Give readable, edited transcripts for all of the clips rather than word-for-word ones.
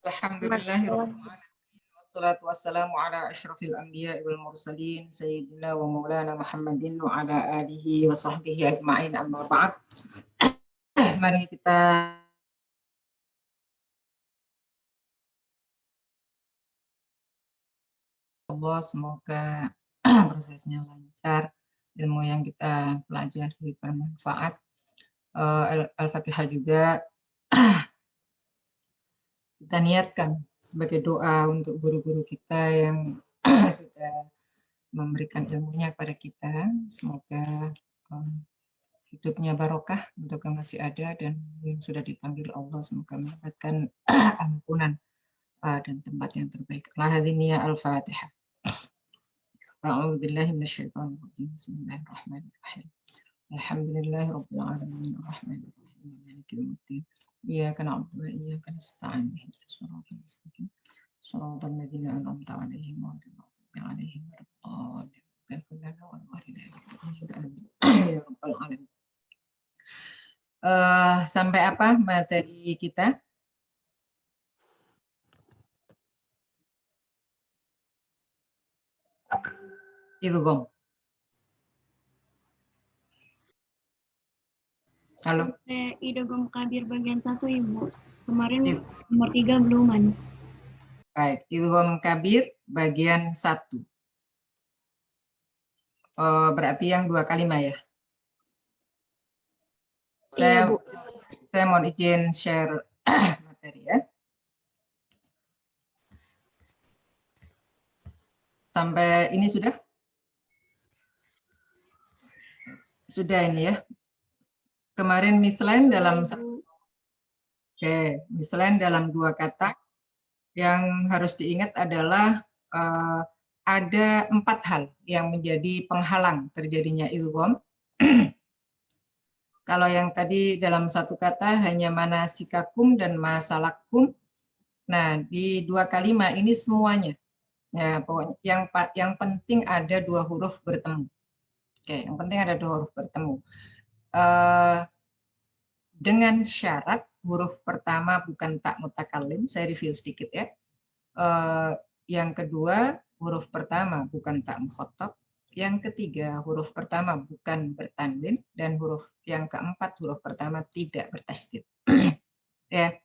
Alhamdulillahirrahmanirrahim. Wassalatu wassalamu ala asyrafil anbiya wal mursalin sayyidina wa maulana Muhammadin wa ala alihi wa sahbihi ajma'in, amma ba'd. Mari kita Allah, semoga prosesnya lancar, ilmu yang kita pelajari bermanfaat. Al-Fatihah juga kita niatkan sebagai doa untuk guru-guru kita yang sudah memberikan ilmunya kepada kita. Semoga hidupnya barokah untuk yang masih ada, dan yang sudah dipanggil Allah semoga mendapatkan ampunan dan tempat yang terbaik. Lahadiniya Al-Fatihah. A'udzubillahi minasyaitonir rajim. Bismillahirrahmanirrahim. Alhamdulillahirabbil alamin arrahmanir rahim maliki yaumiddin. Iyyaka na'budu wa iyyaka nasta'in ihdinas siratal mustaqim siratal ladzina an'amta 'alaihim ghairil maghdubi 'alaihim waladdallin. Ya rabbal alamin. Sampai apa materi kita? Idgham. Halo. Idgham kabir bagian 1, Ibu. Kemarin nomor 3 beluman. Baik, idgham kabir bagian 1. Berarti yang 2 kalimat ya? Iya, Bu. Saya mohon izin share materi ya. Sampai ini sudah? Sudah ini ya. Kemarin miselain dalam miselain dalam 2 kata. Yang harus diingat adalah ada 4 hal yang menjadi penghalang terjadinya idgham. Kalau yang tadi dalam 1 kata hanya manasikakum dan masalakum. Nah, di 2 kalimat ini semuanya. Ya, pokoknya yang penting ada 2 huruf bertemu. Oke, yang penting ada 2 huruf bertemu. Dengan syarat huruf pertama bukan tak mutakallim, saya review sedikit ya. Yang kedua, huruf pertama bukan tak mukhatab. Yang ketiga, huruf pertama bukan bertanwin, dan yang keempat, huruf pertama tidak bertasydid. Ya.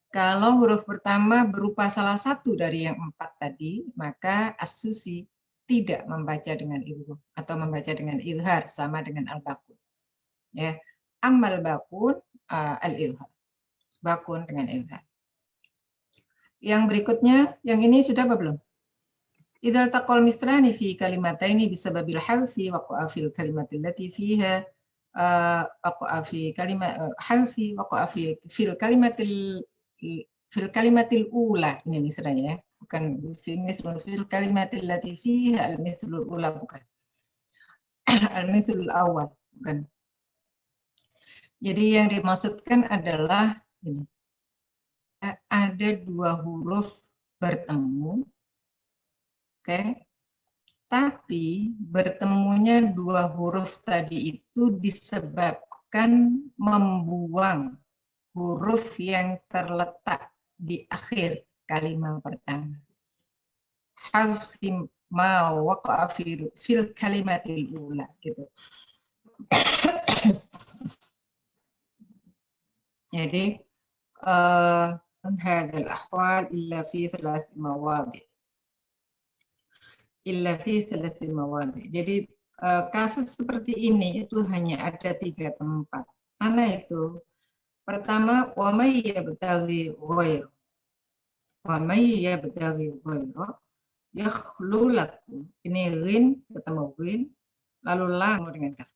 Kalau huruf pertama berupa salah satu dari yang 4 tadi, maka as-susi tidak membaca dengan idgham atau membaca dengan izhar, sama dengan al-bakun. Ya. Ammal bakun al-izhar. Bakun dengan izhar. Yang berikutnya, yang ini sudah apa belum? Idzal taqal mithlani fi kalimataini bisababil halfi waqa'a fil kalimati allati fiha waqa'a fi kalimat halfi waqa'a fil kalimatil ula, ini misalnya ya, bukan fil kalimatil allati fiha al-mislul ula, bukan. Al-mislul awal, bukan. Jadi yang dimaksudkan adalah ini. Ada 2 huruf bertemu, oke, tapi bertemunya 2 huruf tadi itu disebabkan membuang huruf yang terletak di akhir kalimat pertama. Halfi ma waqa'a fil kalimatil ula, gitu. Jadi هذا الأحوال إلا في 3 مواضع. Jadi kasus seperti ini itu hanya ada 3 tempat. Mana itu? Pertama, wa may yabtaghi ghayra. Wa may yabtaghi ghayra yakhlu lakum. Ini ghin ketemu ghin, lalu lam dengan kaf.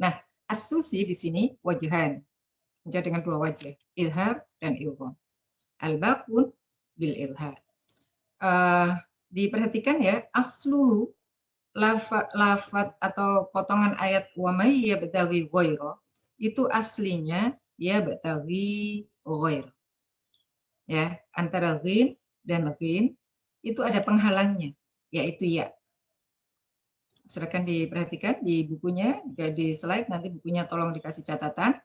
Nah, as-susi di sini wajhan. Menjadi dengan 2 wajah, izhar dan idgham. Al-bakun bil izhar. Diperhatikan ya, aslu lafat atau potongan ayat wa may yabtaghi ghayra itu aslinya ya yabtaghi ghayra. Ya, antara ghin dan ghin itu ada penghalangnya, yaitu ya. Silakan diperhatikan di bukunya, di slide nanti bukunya tolong dikasih catatan.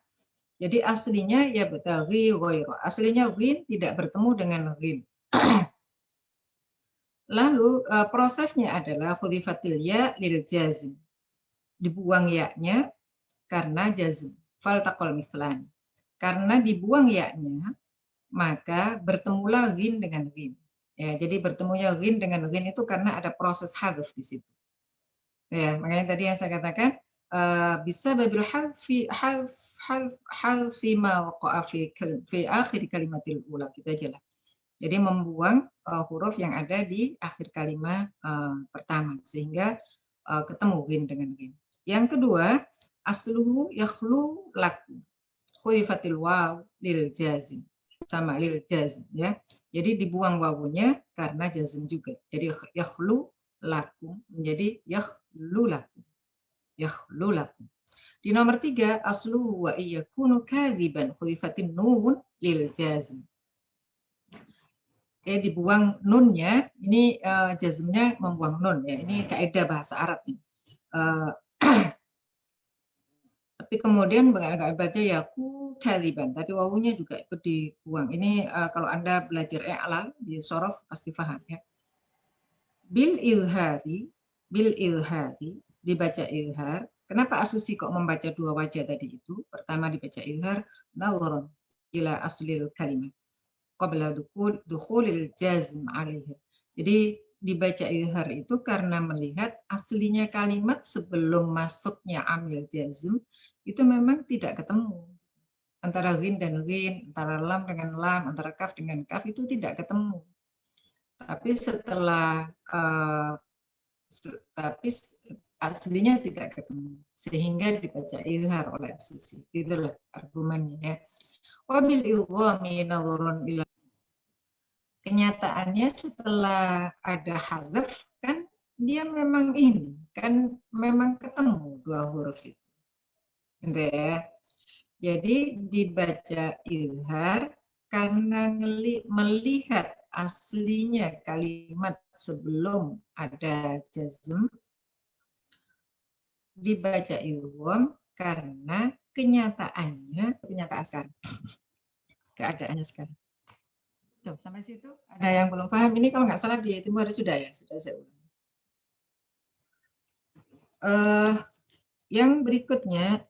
Jadi aslinya ya betaghi ghaira. Aslinya ghin tidak bertemu dengan ghin. Lalu prosesnya adalah khudifatil ya lil jazm. Dibuang ya-nya karena jazm. Faltaqal mislan. Karena dibuang ya-nya, maka bertemulah ghin dengan ghin. Ya, jadi bertemunya ghin dengan ghin itu karena ada proses hadf di situ. Ya, makanya tadi yang saya katakan bisa babil hadfi ma waqa'a fi akhir kalimatil ula, kita aja lah. Jadi membuang huruf yang ada di akhir kalimat pertama sehingga ketemu ghin dengan ghin. Yang kedua, asluhu yakhlu laku. Khulifatil waw lil jazim. Sama lil jazim ya. Jadi dibuang wawunya karena jazim juga. Jadi yakhlu lakum menjadi yakhlu lakum. Yakhlu lakum. Di nomor 3, asluhu wa iyakunu kadziban khulifatin nun lil jazim. Dibuang nunnya, ini jazmnya membuang nun ya. Ini kaidah bahasa Arab nih. Tapi kemudian agak baca yaku kadziban, tapi wawunya juga ikut dibuang. Ini kalau Anda belajar i'lal di shorof pasti paham ya. Bil ilhari dibaca ilhar. Kenapa Asusi kok membaca dua wajah tadi itu? Pertama dibaca ilhar, nawron ila aslil kalimat qabla dukhulil jazm alaihi. Jadi dibaca ilhar itu karena melihat aslinya kalimat sebelum masuknya amil jazm itu memang tidak ketemu. Antara ghin dan ghin, antara lam dengan lam, antara kaf dengan kaf itu tidak ketemu. Tapi setelah tapi aslinya tidak ketemu sehingga dibaca ilhar oleh Asusi. Itulah argumennya ya. Wabil idghami nadhurun ila. Kenyataannya setelah ada hadzaf kan dia memang ini kan memang ketemu dua huruf itu. Gitu ya. Jadi dibaca ilhar karena melihat aslinya kalimat sebelum ada jazm, dibaca idgham karena kenyataan sekarang. Keadaannya sekarang. Tuh, sampai situ ada yang belum paham. Ini kalau nggak salah di timur sudah ya, sudah saya ulang. Yang berikutnya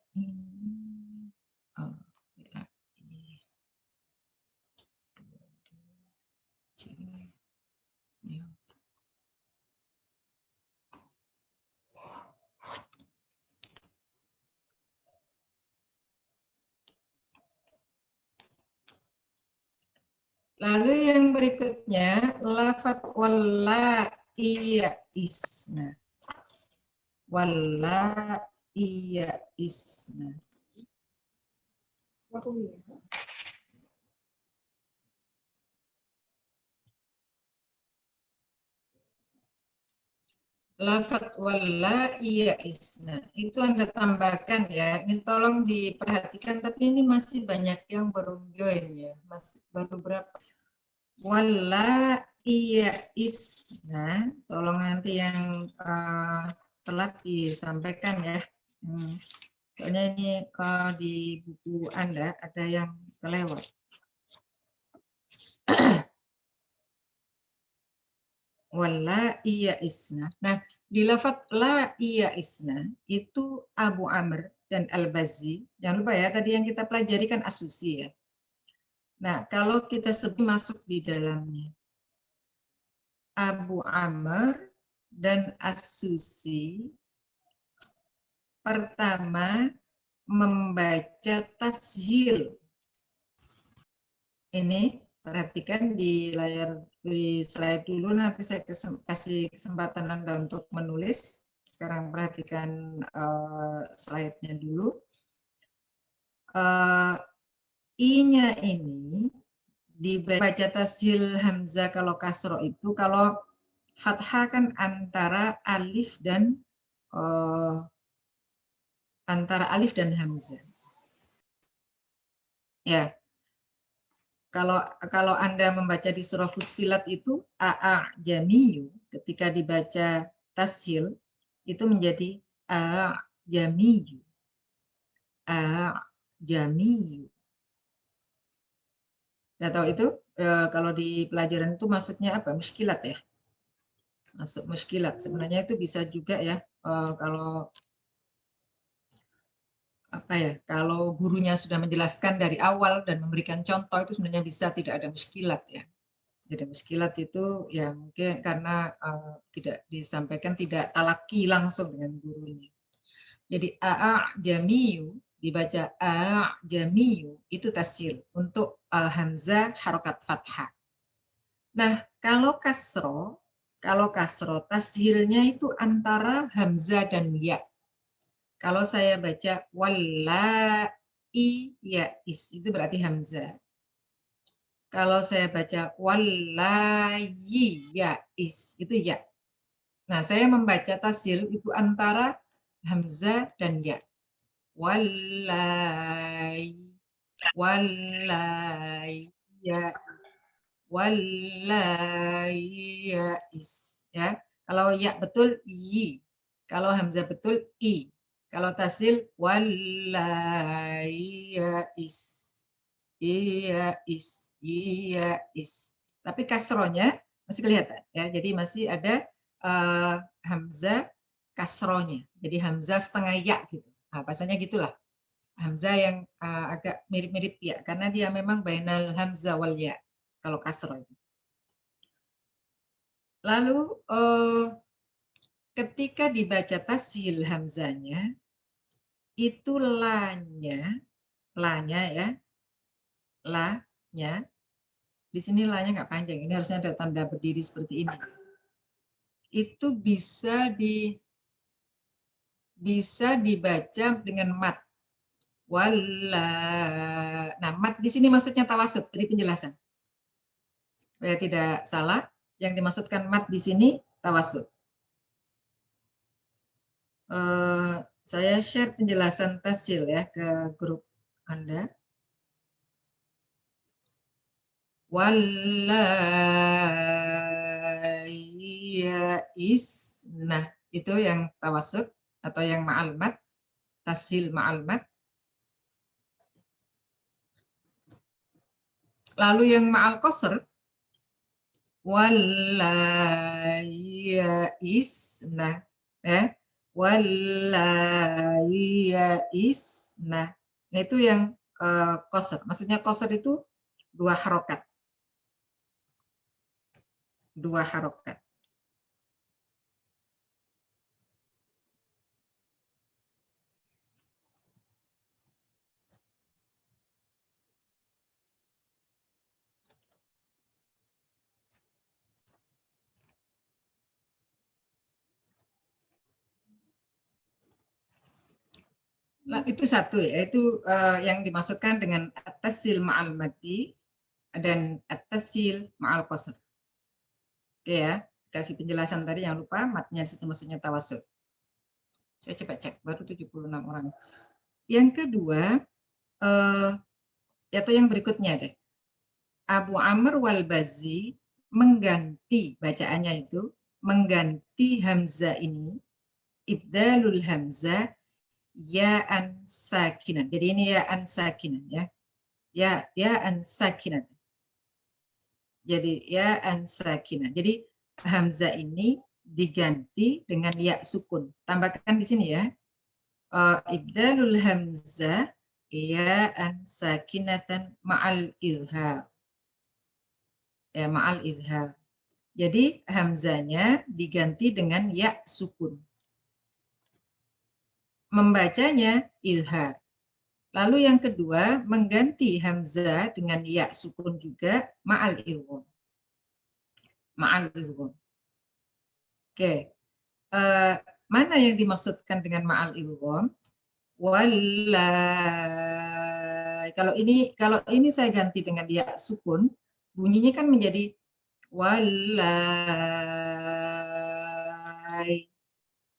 lalu yang berikutnya lafat walla iya isna. Walla iya isna. Lafat walla iya isna. Itu Anda tambahkan ya. Ini tolong diperhatikan tapi ini masih banyak yang belum join ya. Masih baru berapa? Walla iya isna. Tolong nanti yang telat disampaikan ya. Soalnya ini di buku Anda ada yang kelewat. Walla iya isna. Nah, di lafaz la iya isna itu Abu Amr dan Al-Bazzi. Jangan lupa ya, tadi yang kita pelajari kan Asusi ya. Nah, kalau kita sebut masuk di dalamnya Abu Amr dan Asusi pertama membaca tashil. Ini perhatikan di layar di slide dulu, nanti saya kasih kesempatan Anda untuk menulis. Sekarang perhatikan slide-nya dulu. I-nya ini dibaca tashil hamzah kalau kasro itu, kalau fathah kan antara alif dan hamzah. Ya. Kalau Anda membaca di surah Fussilat itu a'jamiyu, ketika dibaca tashil itu menjadi a'jamiyu. jamiyu. Udah tahu itu kalau di pelajaran itu masuknya apa? Muskilat ya. Masuk muskilat. Sebenarnya itu bisa juga ya kalau apa ya? Kalau gurunya sudah menjelaskan dari awal dan memberikan contoh itu sebenarnya bisa tidak ada muskilat ya. Jadi muskilat itu ya mungkin karena tidak disampaikan, tidak talaki langsung dengan gurunya. Jadi jamiyu dibaca jamiyu itu tasir untuk hamzah harokat fathah. Nah, kalau kasro tashilnya itu antara hamzah dan ya. Kalau saya baca wallahi ya'is itu berarti hamzah. Kalau saya baca wallahi ya'is itu ya. Nah, saya membaca tashil itu antara hamzah dan ya. Wallahi ya is ya. Kalau ya betul i, kalau hamzah betul i, kalau tasil is. Tapi kasronya masih kelihatan ya, jadi masih ada hamzah kasronya, jadi hamzah setengah ya gitu. Nah, bahasanya gitulah, hamzah yang agak mirip-mirip ya, karena dia memang bainal hamzah wal ya kalau kasroh itu. Lalu ketika dibaca tashil hamzanya itu lanya ya, lanya di sini lanya nggak panjang, ini harusnya ada tanda berdiri seperti ini. Itu bisa dibaca dengan mat. Nah, mat di sini maksudnya tawasud, dari penjelasan. Supaya tidak salah, yang dimaksudkan mat di sini tawasud. Saya share penjelasan tashil ya ke grup Anda. Nah, itu yang tawasud atau yang ma'al mat, tashil ma'al mat. Lalu yang ma'al qasr, nah nah itu yang qasr. Maksudnya qasr itu dua harokat. Nah, itu satu ya, itu yang dimaksudkan dengan at-tashil ma'al mati dan at-tashil ma'al qasr. Oke ya, kasih penjelasan tadi, yang lupa matnya di situ maksudnya tawassul. Saya coba cek, baru 76 orang. Yang kedua, atau yang berikutnya deh. Abu Amr wal Bazzi mengganti, bacaannya itu mengganti hamzah ini, ibdalul hamzah ya'an sakinan. Jadi ini ya'an sakinan ya. Ya'an sakinan. Jadi ya'an sakinan. Jadi hamzah ini diganti dengan ya sukun. Tambahkan di sini ya. Ibdalul hamzah ya'an sakinatan ma'al izhar. Ya, ma'al izhar. Jadi hamzanya diganti dengan ya sukun. Membacanya izhar. Lalu yang kedua, mengganti hamzah dengan ya sukun juga ma'al idgham. Ma'al idgham. Oke. Mana yang dimaksudkan dengan ma'al idgham? Wallai. Kalau ini saya ganti dengan ya sukun, bunyinya kan menjadi wallai.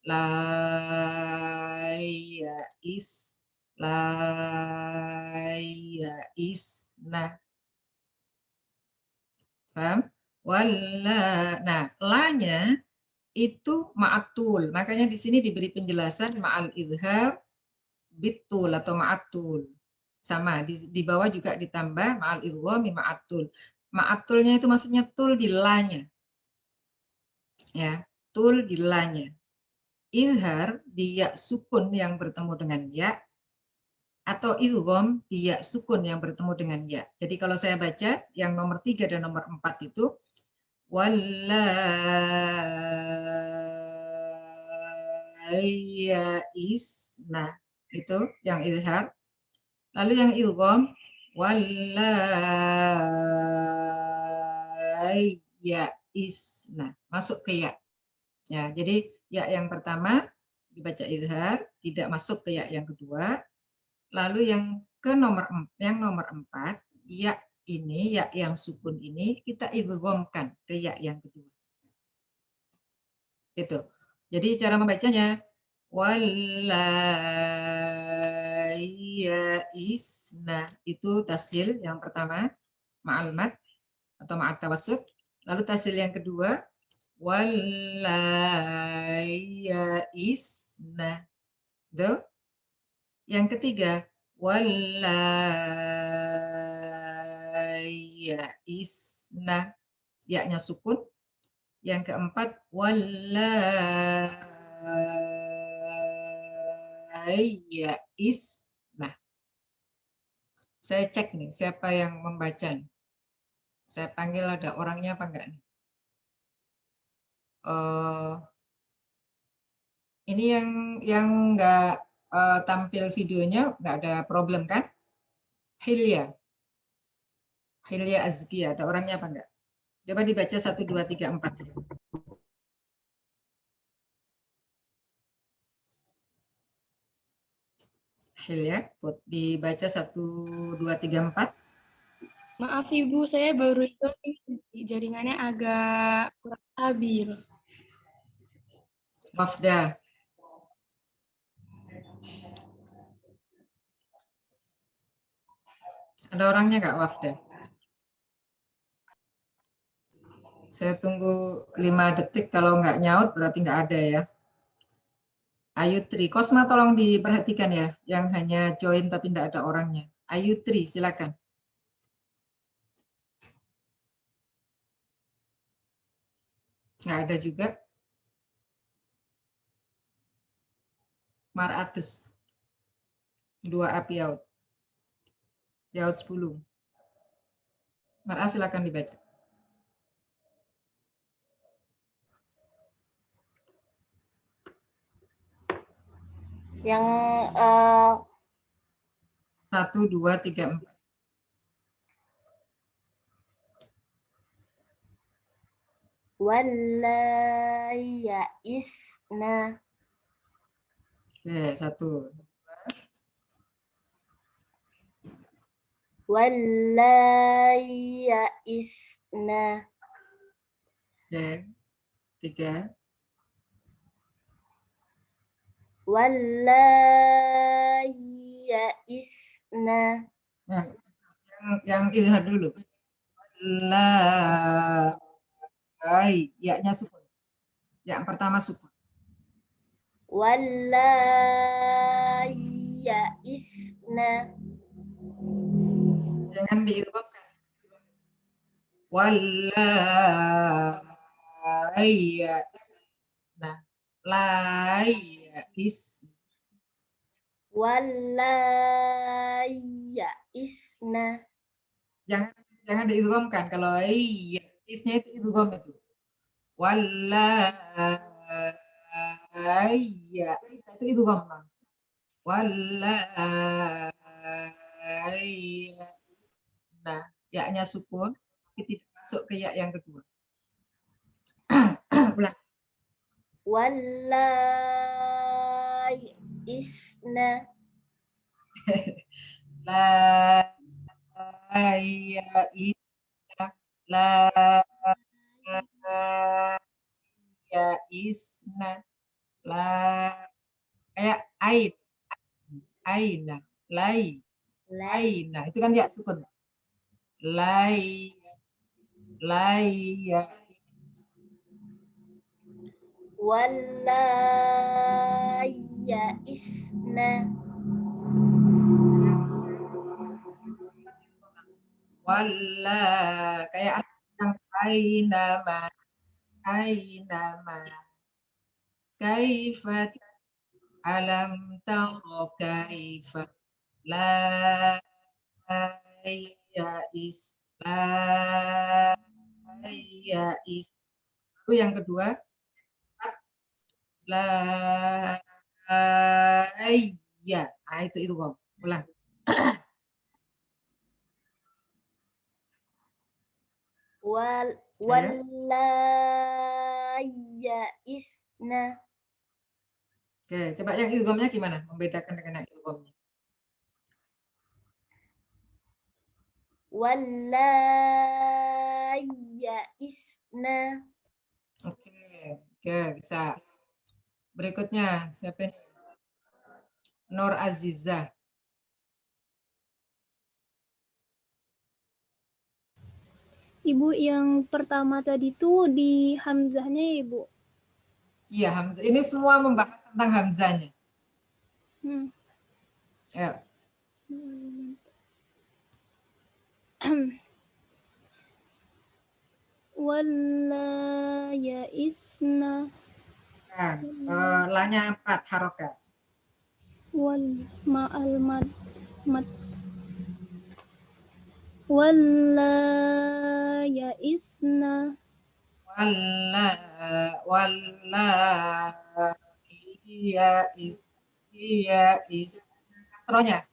Nah, paham? Nah, lanya itu ma'atul, makanya di sini diberi penjelasan ma'al izhar bitul atau ma'atul. sama di bawah juga ditambah ma'al idghami ma'atul. Ma'atulnya itu maksudnya tul di la-nya. Ya, tul di la-nya. Izhar di ya sukun yang bertemu dengan ya, atau idgham di ya sukun yang bertemu dengan ya. Jadi kalau saya baca yang nomor 3 dan nomor 4 itu nah itu yang izhar. Lalu yang idgham nah masuk ke ya. Ya, jadi ya yang pertama dibaca izhar, tidak masuk ke ya yang kedua. Lalu yang nomor 4, ya ini, ya yang sukun ini kita idghamkan ke ya yang kedua. Itu. Jadi cara membacanya wallayaisna itu tasil yang pertama ma'al mad atau ma'at tawassut. Lalu tasil yang kedua wallayaisna. Tuh. Yang ketiga wallayaisna, ya-nya sukun. Yang keempat wallayaisna. Saya cek nih siapa yang membaca nih. Saya panggil ada orangnya apa enggak nih? Ini yang enggak tampil videonya enggak ada problem kan? Hilya Azkia, ada orangnya apa enggak? Coba dibaca 1, 2, 3, 4. Hilya, dibaca 1, 2, 3, 4. Maaf Ibu, saya baru join, jaringannya agak kurang stabil. Wafda. Ada orangnya nggak Wafda? Saya tunggu 5 detik, kalau nggak nyaut berarti nggak ada ya. Ayu Tri, Kosma tolong diperhatikan ya, yang hanya join tapi nggak ada orangnya. Ayu Tri, silakan. Nggak ada juga. Maratus. 2 api yaut. Yaut 10. Mara, silakan dibaca. Yang 1, 2, 3, 4. wallayaisna. Oke, 1. Wallayaisna. Oke, 3. Wallayaisna. Yang izhar dulu. Ya-nya sukun. Yang pertama sukun. Wallayaisna. Jangan diidghamkan. Wallayaisna. Layaisna. Wallayaisna. Jangan diidghamkan. Kalau isnya itu idgham itu. Wallayaisna itu idgham. Wallayaisna. Ya-nya sukun, tidak masuk ke ya yang kedua. Ulang. Wallayaisna. Layaisna. Layaisna. Kayak aina, aina. Itu kan ya sukun. Wallayaisna. Walla, kayak yang ainama, ainama. Kaifa alam tara kaifa la ya'is la ya'is. Lalu yang kedua la iya. Nah, itu kok. Ulang. Walla ya'isna. Oke, coba yang idghamnya gimana? Membedakan dengan yang idghamnya. Walla ya'isna. Oke, bisa. Berikutnya, siapa ini? Nur Azizah. Ibu, yang pertama tadi tuh di hamzahnya ya, Ibu? Iya, Hamzah. Ini semua membahas tentang hamzahnya. Ya. Walla ya'isna. Kan, lanya 4 harokat. Wal ma'al mad. Walla ya'isna. Walla iya is kasrohnya.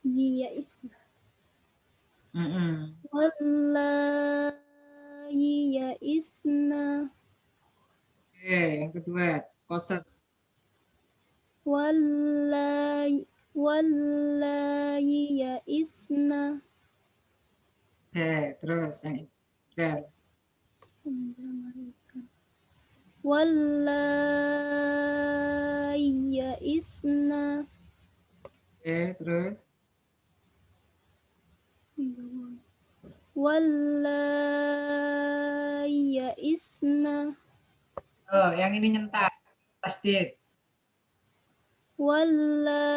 Iya isna. Mm-mm. Walla ya'isna. Oke, yang kedua koset. Walla ya'isna. Oke, terus yang oke. Walla ya'isna. Oke, terus Walla ya'isna. oh, yang ini nyentak tasdid. Walla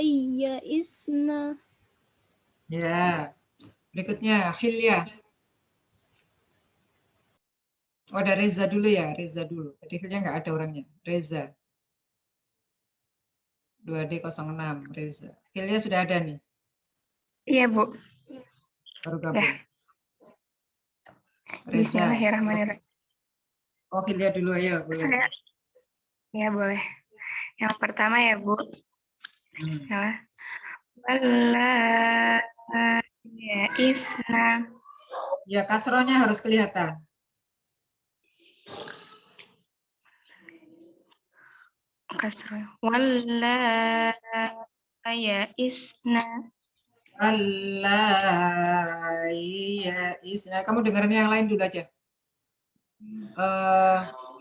ya'isna. Ya. Berikutnya Hilya. Oh, ada Reza dulu ya, Reza dulu. Tadi Hilya nggak ada orangnya. Reza. 2D06 Reza. Hilya sudah ada nih. Iya, Bu. Baru gabung. Ya. Reza. Bismillahirrahmanirrahim. Oh, Hilya dulu ayo, boleh. Sudah. Ya, boleh. Yang pertama ya, Bu. Bismillah. Walla ya'isna. Ya, kasrohnya harus kelihatan. Kasroh. Walla ya'isna. Allah, iya, Isna. Kamu dengerin yang lain dulu aja.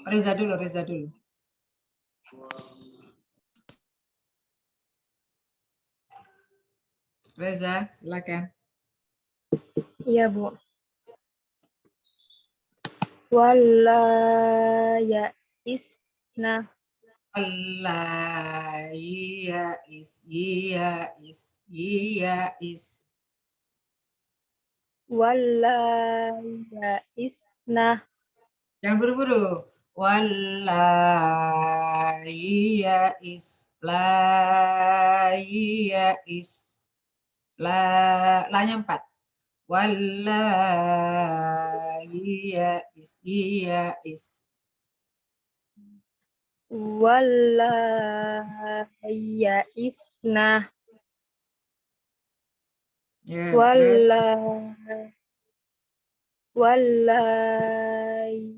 Reza dulu, Reza dulu. Reza, silakan. Iya, Bu. Walla ya'isna. Allah, iya, iya, is. Walla ya'isna. Jangan buru-buru. Wallahi ya is. La-nya 4. Wallahi ya is. Wallahi ya'isna. Ya, Wallahi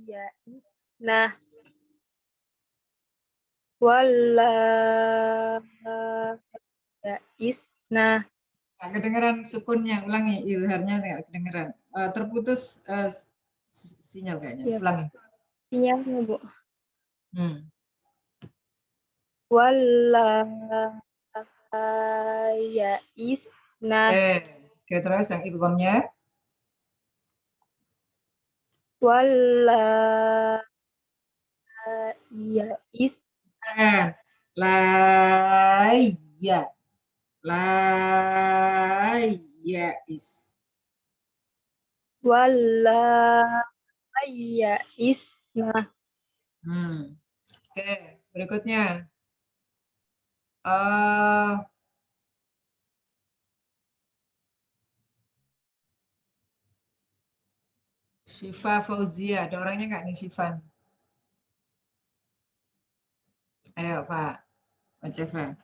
ya'isna. Wallahi ya'isna. nggak kedengeran sukunnya, ulangi. Izharnya nggak kedengeran. Terputus sinyal kayaknya. Ya, ulangi. sinyalnya, Bu. Wallahi ya'isna. Oke, terus yang idghamnya. Wallahi ya'isna. La iya. La ya'is. Wala isna. Oke, berikutnya. Eh Syifa Fauzia, ada orangnya nggak nih Syifan? Ayo Pak, Pak Syifa.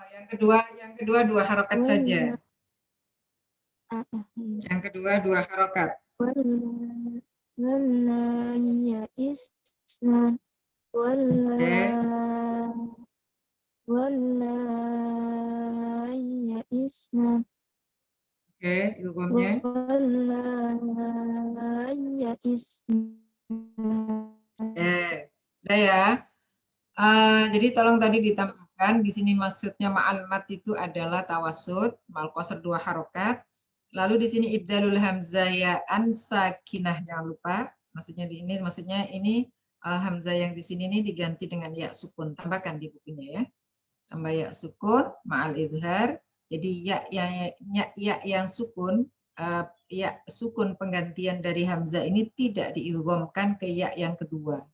Yang kedua dua harokat saja. Yang kedua dua harokat. Oke, ilgomnya. Udah ya. Jadi tolong tadi ditambahkan di sini maksudnya ma'almat itu adalah tawasud, mal qasr dua harokat. Lalu di sini ibdalul hamzah ya an sakinah, jangan lupa. Maksudnya ini hamzah yang di sini ini diganti dengan ya sukun. Tambahkan di bukunya ya. Tambah ya sukun ma'al idhar. Jadi ya yang sukun, ya sukun penggantian dari hamzah ini tidak diidghamkan ke ya yang kedua.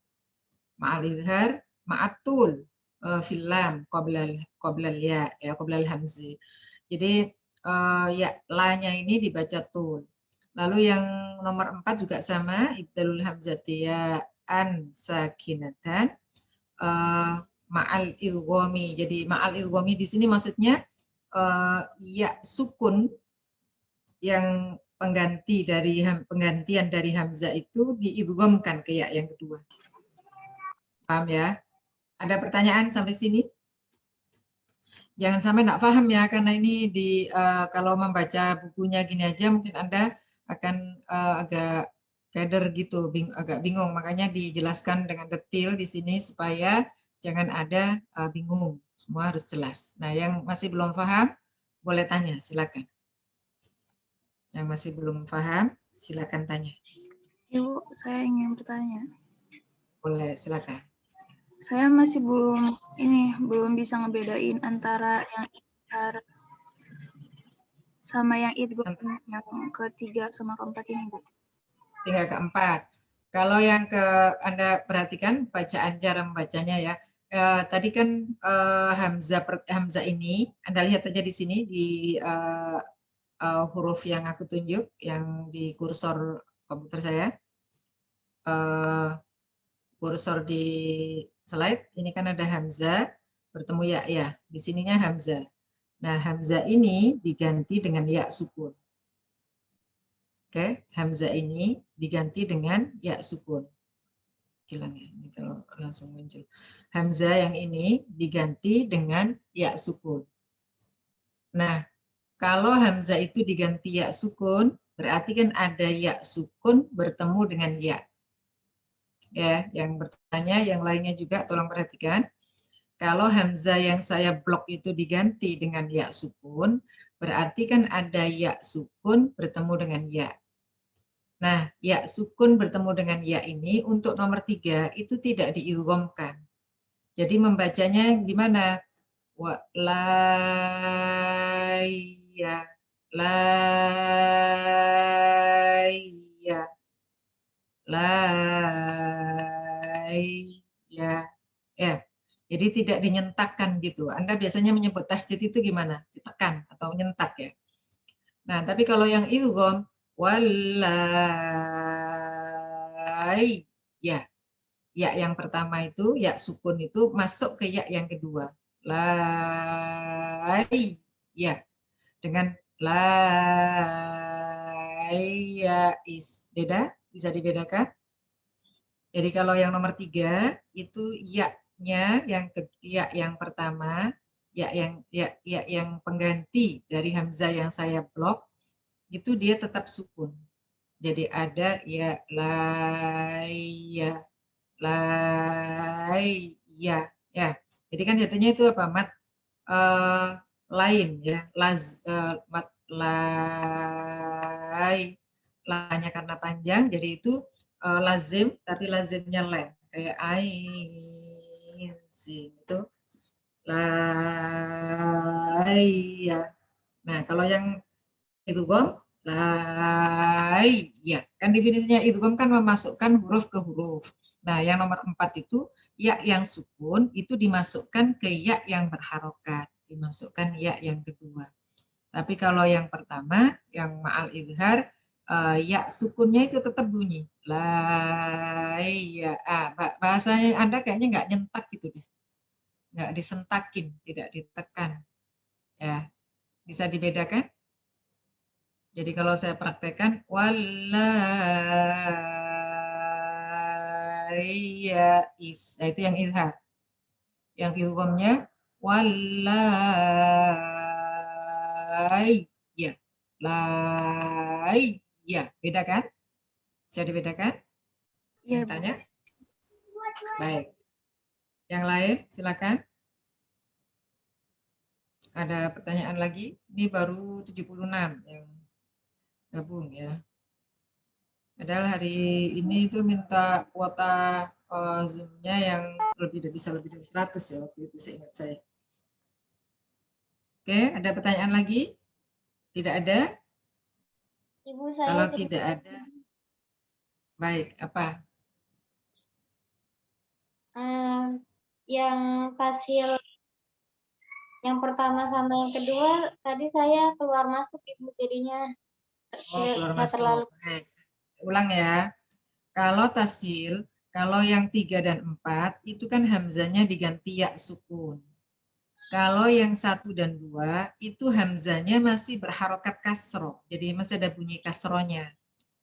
Ma'al idhar ma'atul filam qoblal ya qoblal hamzi. Jadi ya la-nya ini dibaca tul. Lalu yang nomor 4 juga sama, ibdalul hamzati ya an sakinatan ma'al ilghomi. Jadi ma'al ilghomi di sini maksudnya ya sukun yang penggantian dari hamzah itu diidghamkan ke ya yang kedua. Paham ya? Ada pertanyaan sampai sini? Jangan sampai nggak paham ya, karena ini kalau membaca bukunya gini aja mungkin Anda akan agak keder gitu, agak bingung. Makanya dijelaskan dengan detail di sini supaya jangan ada bingung. Semua harus jelas. Nah, yang masih belum paham boleh tanya, silakan. Yang masih belum paham silakan tanya. Ibu, saya ingin bertanya. Boleh, silakan. Saya masih belum bisa ngebedain antara yang idhar sama yang idgham yang ketiga sama keempat ini, Bu. 3 ke 4. Kalau yang Anda perhatikan bacaan cara membacanya ya. Tadi kan hamzah ini Anda lihat aja di sini di huruf yang aku tunjuk yang di kursor komputer saya. Kursor di slide ini kan ada hamzah bertemu ya. Di sininya hamzah. Nah, hamzah ini diganti dengan ya sukun. Oke, hamzah ini diganti dengan ya sukun. Hilang ya, ini kalau langsung muncul. Hamzah yang ini diganti dengan ya sukun. Nah, kalau hamzah itu diganti ya sukun, berarti kan ada ya sukun bertemu dengan ya. Ya, yang bertanya, yang lainnya juga tolong perhatikan. Kalau hamzah yang saya blok itu diganti dengan ya sukun, berarti kan ada ya sukun bertemu dengan ya. Nah, ya sukun bertemu dengan ya ini untuk nomor 3 itu tidak diidghamkan. Jadi membacanya gimana? Wa la ya la ya la ya. Jadi tidak dinyentakkan gitu. Anda biasanya menyebut tasdid itu gimana? Ditekan atau menyentak ya. Nah, tapi kalau yang idgham walai ya yang pertama itu ya sukun itu masuk ke ya yang kedua. Lai ya dengan lai ya is beda, bisa dibedakan. Jadi kalau yang nomor 3 itu ya-nya yang pertama yang pengganti dari hamzah yang saya blok itu dia tetap sukun. Jadi ada ya laya, laya, ya. Jadi kan jatuhnya itu apa, mat lain ya, mat lay, lanya karena panjang, jadi itu lazim, tapi lazimnya len, kayak ain sin itu laya. Nah kalau yang idgham ya kan definisinya idgham kan memasukkan huruf ke huruf. Nah yang nomor 4 itu ya yang sukun itu dimasukkan ke ya yang berharokat, dimasukkan ya yang kedua. Tapi kalau yang pertama yang ma'al idhar ya sukunnya itu tetap bunyi la ya. Bahasanya Anda kayaknya nggak nyentak gitu deh, nggak disentakin, tidak ditekan ya. Bisa dibedakan? Jadi kalau saya praktekkan is, nah itu yang idhar. Yang idghamnya ya, ya, beda kan? Bisa dibedakan? Iya, Yang tanya? Baik. Yang lain silakan. Ada pertanyaan lagi? Ini baru 76 yang gabung ya. Padahal hari ini itu minta kuota Zoom-nya yang bisa lebih dari 100 ya waktu itu seingat saya. Oke, ada pertanyaan lagi? Tidak ada? Ibu saya Kalau tidak ada, baik, apa? Yang hasil yang pertama sama yang kedua tadi saya keluar masuk Ibu jadinya Keluar nggak terlalu. masuk. Baik. Ulang ya. Kalau tasil, kalau yang 3 dan 4 itu kan hamzanya diganti ya sukun. Kalau yang 1 dan 2 itu hamzanya masih berharokat kasro. Jadi masih ada bunyi kasronya.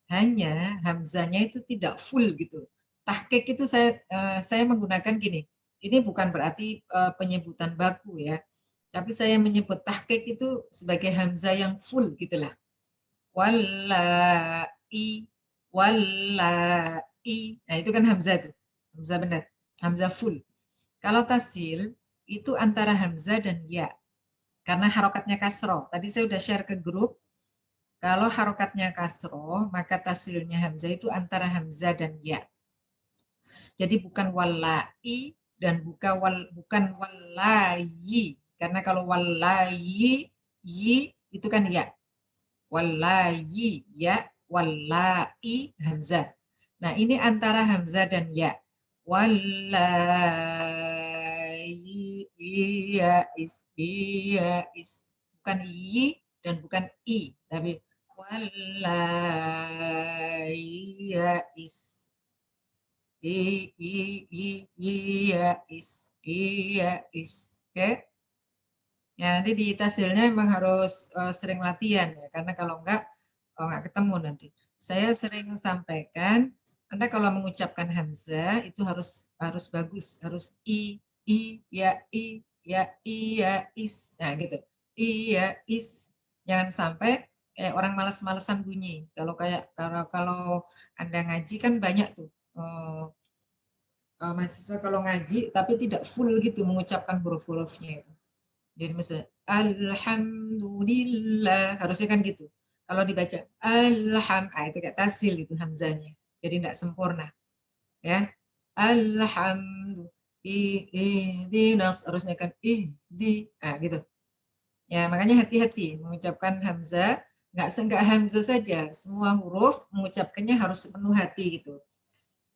Hanya hamzanya itu tidak full gitu. Tahqiq itu saya menggunakan gini. Ini bukan berarti penyebutan baku ya. Tapi saya menyebut tahqiq itu sebagai hamzah yang full gitulah. Wallai, wallai. Nah, itu kan hamzah itu. Hamzah benar. Hamzah full. Kalau tasil itu antara hamzah dan ya. Karena harokatnya kasroh. Tadi saya sudah share ke grup. Kalau harokatnya kasroh, maka tasilnya hamzah itu antara hamzah dan ya. Jadi bukan wallai dan bukan wallayi. Karena kalau wallayi, yi itu kan ya. Wallayi, ya. Wallai, hamzah. Nah ini antara hamzah dan ya. Wallayi, iya, is. Bukan yi dan bukan i, tapi iya is. Iya is. Oke. Ya nanti di tasilnya memang harus sering latihan ya, karena kalau enggak ketemu nanti. Saya sering sampaikan, Anda kalau mengucapkan hamzah itu harus bagus, harus ya is. Nah gitu. Iya is. Jangan sampai kayak orang malas-malesan bunyi. Kalau Anda ngaji kan banyak tuh mahasiswa kalau ngaji tapi tidak full gitu mengucapkan huruf-hurufnya itu. Jadi misalnya alhamdulillah harusnya kan gitu. Kalau dibaca itu kayak tasil itu hamzanya. Jadi tidak sempurna. Ya. Alhamdulillah. Ihdinas harusnya kan ihdi. Gitu. Ya, makanya hati-hati mengucapkan hamzah, enggak hamzah saja, semua huruf mengucapkannya harus sepenuh hati gitu.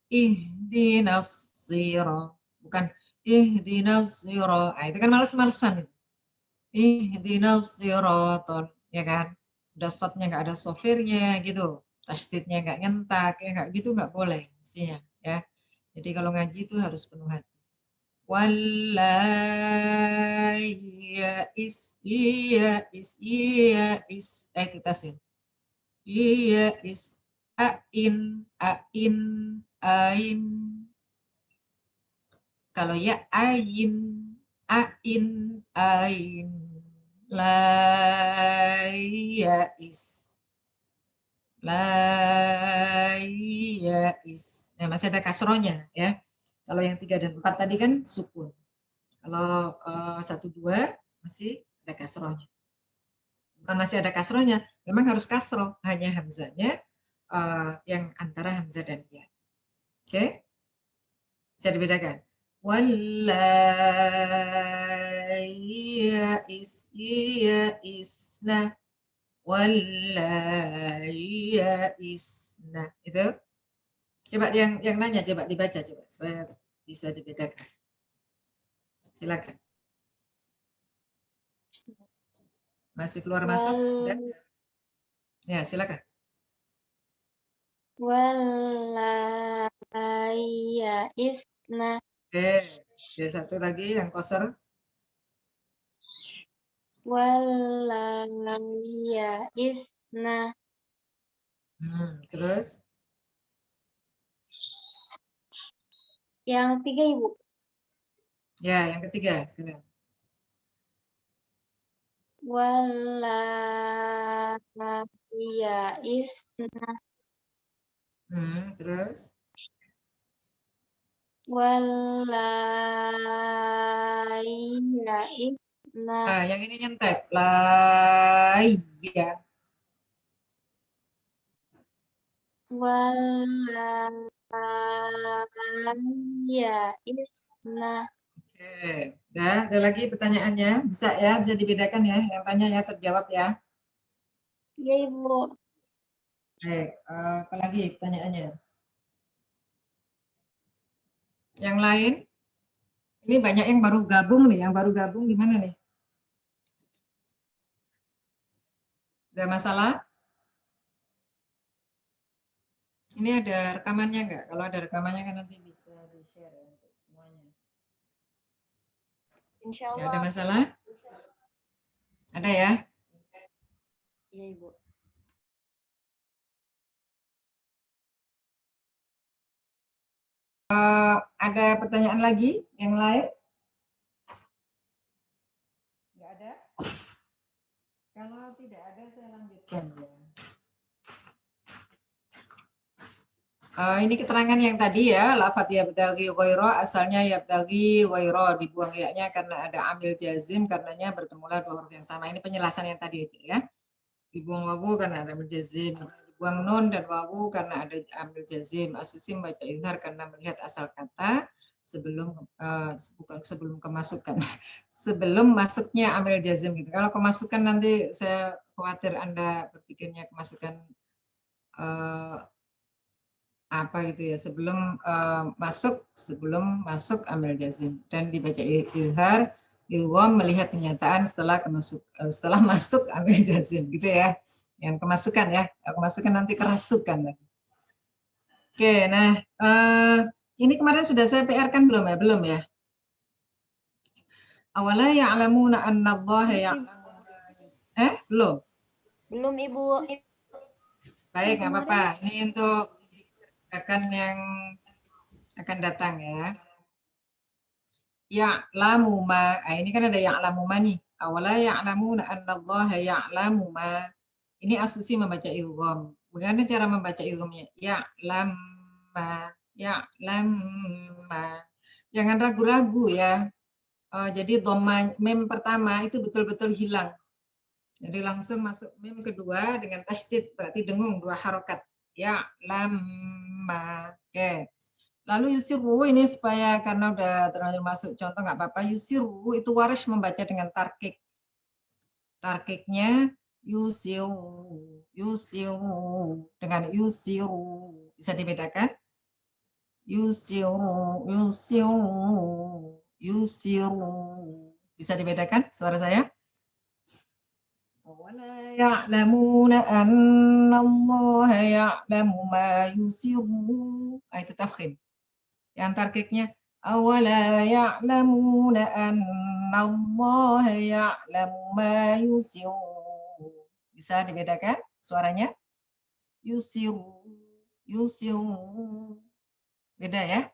Ihdinas sirah, bukan ihdinas sirah. Itu kan males-malesan itu. Ihdinas siratal, ya kan? Udah shotnya nggak ada sofirnya gitu, tasdidnya nggak nyentak, ya nggak gitu nggak boleh mestinya, ya. Jadi kalau ngaji itu harus penuh hati. Iya is, itu tasin. Iya is, ain, ain. Kalau ya ain, la ya is. La ya'is. Nah, masih ada kasrohnya ya. Kalau yang 3 dan 4 tadi kan sukun. Kalau 1, 2 masih ada kasrohnya. Bukan masih ada kasrohnya, memang harus kasroh. Hanya hamzahnya yang antara hamzah dan ya. Oke? Bisa dibedakan. Wallai ya'isna. Wallai ya'isna. Itu. Coba yang nanya, coba dibaca coba supaya bisa dibedakan. Silakan. Masih keluar masuk? Udah? Ya, silakan. Wallaya isna. Oke, satu lagi yang koser. Wallaya isna. Terus? Yang 3, Ibu. Ya, yang ketiga. Sekarang. Wallaya isna. Terus? Wallaya isna. Nah, yang ini nyentek. Lah, iya. Wallaya isna. Oke, udah ada lagi pertanyaannya? Bisa ya, bisa dibedakan ya. Yang tanya ya, terjawab ya. Iya, Ibu. Baik, apa lagi pertanyaannya? Yang lain? Ini banyak yang baru gabung nih. Yang baru gabung gimana nih? Ada masalah? Ini ada rekamannya nggak? Kalau ada rekamannya kan nanti bisa di-share ya untuk semuanya. Insya Ya, Allah. ada masalah? Ada ya? Iya, Ibu. Ada pertanyaan lagi yang lain? Nggak ada? Kalau tidak ada, saya lanjutkan ya. Ini keterangan yang tadi ya, lafadz yabtaghi ghaira, asalnya yabtaghi ghaira, dibuang ya-nya karena ada amil jazim, karenanya bertemulah dua huruf yang sama. Ini penjelasan yang tadi aja ya. Dibuang wawu karena ada amil jazim, dibuang nun dan wawu karena ada amil jazim. Asusi membaca izhar karena melihat asal kata sebelum bukan sebelum kemasukan. Sebelum masuknya amil jazim gitu. Kalau kemasukan nanti saya khawatir Anda berpikirnya kemasukan apa gitu ya, sebelum masuk amil jazim dan dibaca izhar ilgham melihat kenyataan setelah masuk amil jazim gitu ya. Yang kemasukan ya, kemasukan nanti kerasukan lagi. Oke, nah ini kemarin sudah saya PR-kan belum ya? Belum ya? Awala ya'lamuna annallaha ya'lamu. Belum? Belum, Ibu. Baik, nggak apa-apa. Ini untuk yang akan datang ya. Ya'lamu ma. Ini kan ada ya'lamu ma nih. Awala ya'lamuna annallaha ya'lamu ma. Ini asusi membaca idgham. Bagaimana cara membaca idghamnya? Ya'lam ma. Ya'lam ma. Jangan ragu-ragu ya. Jadi dhamma mem pertama itu betul-betul hilang. Jadi langsung masuk mem kedua dengan tasydid, berarti dengung 2 harokat. Ya'lam ma. Oke. Lalu yusiru ini supaya karena udah terlanjur masuk contoh nggak apa-apa. Yusiru itu Warish membaca dengan tarkik. Tarkiknya yusiru dengan yusiru. Bisa dibedakan? Yusiru. Bisa dibedakan suara saya? Wala ya'lamuna annallaha ya'lamu ma yusiru. Itu tafkhim. Yang tarkiknya awala ya'lamuna annallaha ya'lamu ma yusiru. Bisa dibedakan suaranya? Yusiru. Beda ya?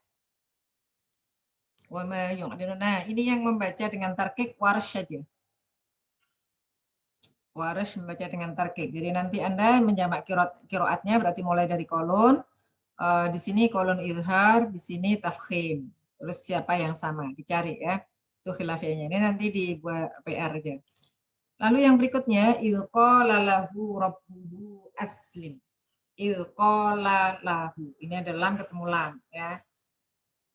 Wa ma yu'linuna. Nah, ini yang membaca dengan tarkik Warsh saja. Warish membaca dengan tarkik. Jadi nanti Anda menjamak kiroatnya berarti mulai dari kolon. Di sini kolon izhar, di sini tafkhim. Terus siapa yang sama? Dicari ya. Itu khilafiyahnya. Ini nanti dibuat PR aja. Lalu yang berikutnya, ilqala lahu rabbuhu aslim. Ilqala lahu. Ini ada lam ketemu lam ya.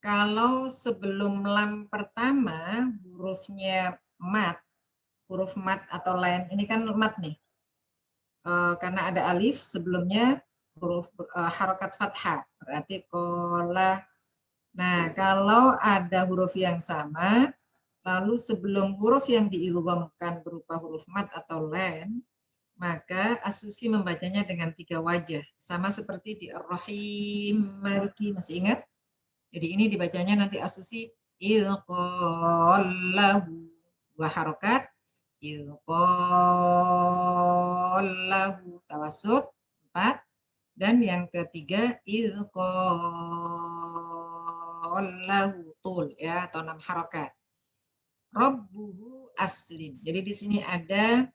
Kalau sebelum lam pertama hurufnya mat, huruf mat atau lain, ini kan mat nih. Karena ada alif sebelumnya huruf harokat fathah, berarti kola. Nah, kalau ada huruf yang sama, lalu sebelum huruf yang diidghamkan berupa huruf mat atau len, maka asusi membacanya dengan 3 wajah, sama seperti di Ar-Rahim Maliki, masih ingat? Jadi ini dibacanya nanti asusi ilqallahu, 2 harokat, ilqallahu tawassut 4, dan yang ketiga ilqallahu tul ya, atau 6 harokat. Rabbuhu aslim. Jadi di sini ada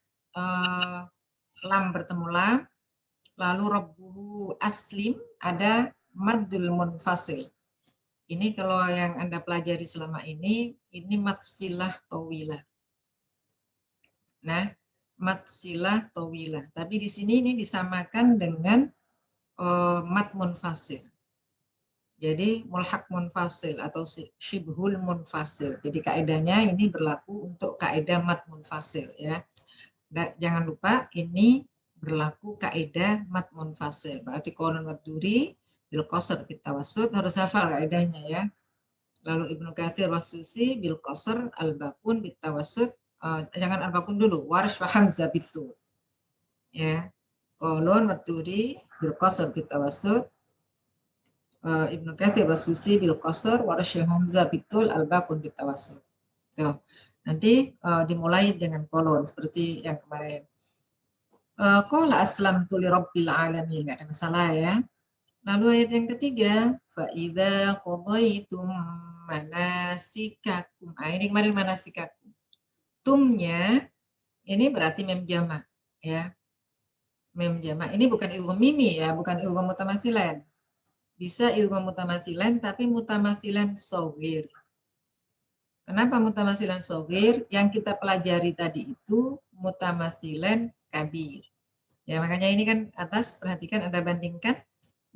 lam bertemu lam, lalu rabbuhu aslim ada maddul munfasil. Ini kalau yang Anda pelajari selama ini mad silah tawilah. Nah, mad silah tawilah. Tapi di sini ini disamakan dengan mad munfasil. Jadi mulhaq munfasil atau syibhul munfasil. Jadi kaidahnya ini berlaku untuk kaidah mad munfasil ya. Dan jangan lupa ini berlaku kaidah mad munfasil. Berarti qaulun waduri bil qasr fit tawassut, harus hafal kaidahnya ya. Lalu Ibnu Katsir wasusi bil qasr al bakun bit tawassut, jangan al bakun dulu, Warsh wa Hamzah bitu. Ya. Qaulun waduri bil qasr bit tawassut, Ibnu Katsir wasusi bil qasr Warsh wa Hamzah bitul al bakun bit tawassut. Tuh. Nanti dimulai dengan qaulun seperti yang kemarin. Qala aslamtu li rabbil alamin, enggak ada masalah ya. Lalu ayat yang ketiga, fa'idza qadaitum manasikakum. Ini kemarin manasikakum. Tumnya ini berarti mem jamak ya. Mem jamak. Ini bukan idgham mimi ya, bukan idgham mutamatsilan. Bisa idgham mutamatsilan tapi mutamatsilan shaghir. Kenapa mutamatsilan shaghir? Yang kita pelajari tadi itu mutamatsilan kabir. Ya, makanya ini kan atas perhatikan Anda bandingkan.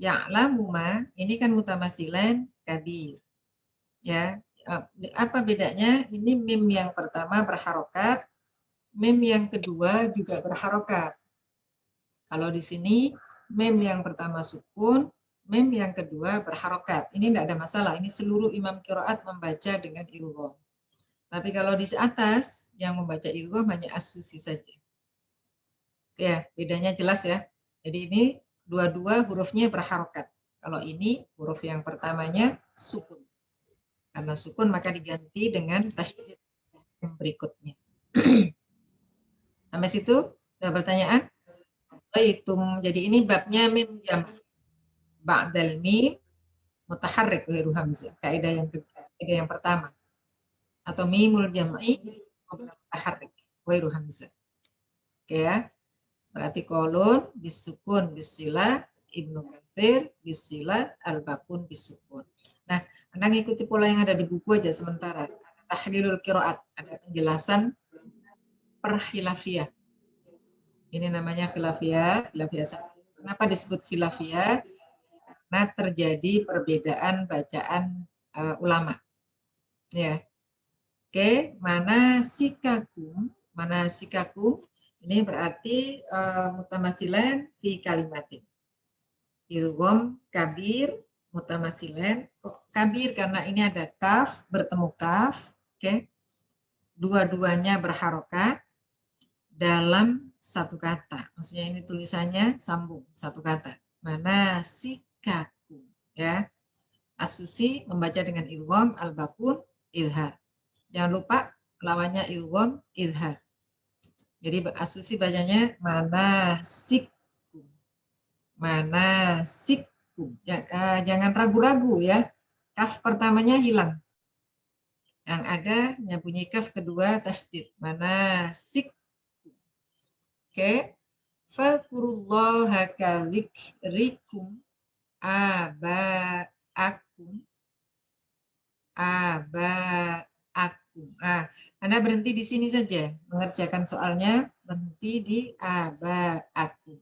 Ya'lamu ma, ini kan mutamatsilan kabir. Ya, apa bedanya? Ini mim yang pertama berharokat, mim yang kedua juga berharokat. Kalau di sini mim yang pertama sukun, mim yang kedua berharokat. Ini tidak ada masalah. Ini seluruh imam qiraat membaca dengan idgham. Tapi kalau di atas yang membaca idgham hanya as-susi saja. Ya, bedanya jelas ya. Jadi ini dua-dua hurufnya berharokat. Kalau ini huruf yang pertamanya sukun. Karena sukun maka diganti dengan tasydid yang berikutnya. Sampai situ ada pertanyaan? Baitum. Jadi ini babnya mim jam. Ba'dal mim mutaharrik ghairu hamzah. Kaidah yang pertama. Atau mimul jam'i mutaharrik ghairu hamzah. Oke ya. Berarti kolon bisukun bisila, Ibnu Katsir bisila, al-bakun bisukun. Nah, Anda ngikuti pola yang ada di buku aja sementara. Ada tahlilul qiraat, ada penjelasan per khilafiyah. Ini namanya khilafiyah. Kenapa disebut khilafiyah? Karena terjadi perbedaan bacaan ulama. Ya. Oke, mana sikakum? Ini berarti mutamatsilan fi kalimatin. Idgham kabir mutamatsilan. Kabir karena ini ada kaf bertemu kaf, oke. Dua-duanya berharokat dalam satu kata. Maksudnya ini tulisannya sambung satu kata. Manasikakum ya. As-Susi membaca dengan idgham, al-bakun izhar. Jangan lupa lawannya idgham izhar. Jadi as-Susi bacanya manasikum. Manasikum. Jangan ragu-ragu ya. Kaf pertamanya hilang. Yang ada yang bunyi kaf kedua tasydid. Manasikum. Oke. Fadhkurullaha kadzikrikum aba'akum. Anda berhenti di sini saja. Mengerjakan soalnya berhenti di aba'akum.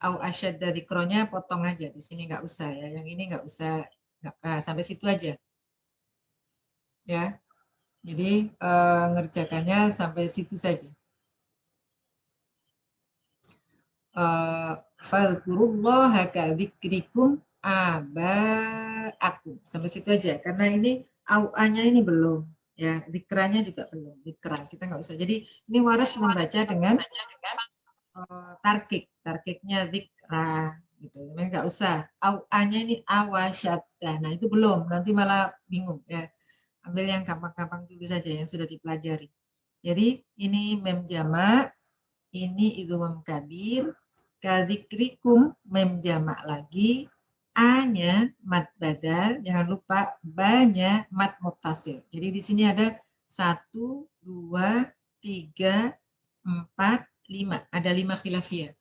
Au asyadda dzikronya potong aja. Di sini nggak usah ya. Yang ini nggak usah. Sampai situ aja. Ya. Jadi ngerjakannya sampai situ saja. Fadhkurullaha kadzikrikum aba'akum. Sampai situ aja. Karena ini au-anya ini belum. Ya, zikranya juga belum. Zikra kita nggak usah. Jadi ini Waras membaca dengan tarkik. Tarkiknya zikra gitu. Memang nggak usah. Au-anya ini awasyadda. Nah, itu belum. Nanti malah bingung ya. Ambil yang gampang-gampang dulu saja yang sudah dipelajari. Jadi ini mem jamak, ini idgham kabir, kadzikrikum mem jamak lagi, A-nya mad badal, jangan lupa B-nya mad muttasil. Jadi di sini ada 1, 2, 3, 4, 5. Ada 5 khilafiyah.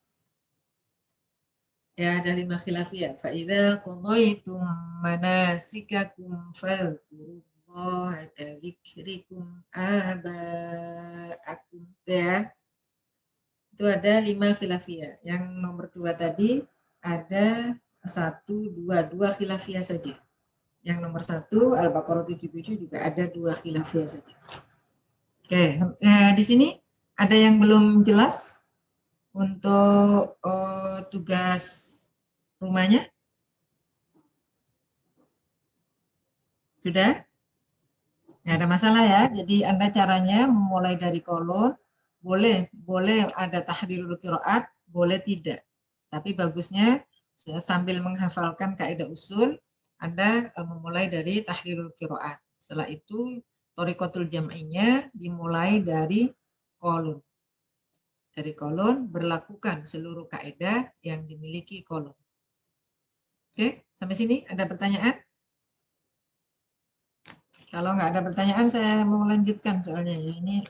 Ya, ada 5 khilafiyah. Fa idza qadaitum manasikakum fadhkurullaha kadzikrikum aba'akum. Ya. Itu ada 5 khilafiyah. Yang nomor 2 tadi ada 1, 2 khilafiyah saja. Yang nomor 1 Al-Baqarah 77 juga ada 2 khilafiyah saja. Oke, di sini ada yang belum jelas untuk tugas rumahnya? Sudah? Nggak ada masalah ya. Jadi Anda caranya memulai dari kolon, boleh ada tahrirul qiraat, boleh tidak. Tapi bagusnya sambil menghafalkan kaidah usul, Anda memulai dari tahrirul qiraat. Setelah itu thariqatul jam'inya dimulai dari kolon. Dari kolon berlakukan seluruh kaidah yang dimiliki kolon. Oke, sampai sini ada pertanyaan? Kalau nggak ada pertanyaan, saya mau lanjutkan soalnya ya. Ini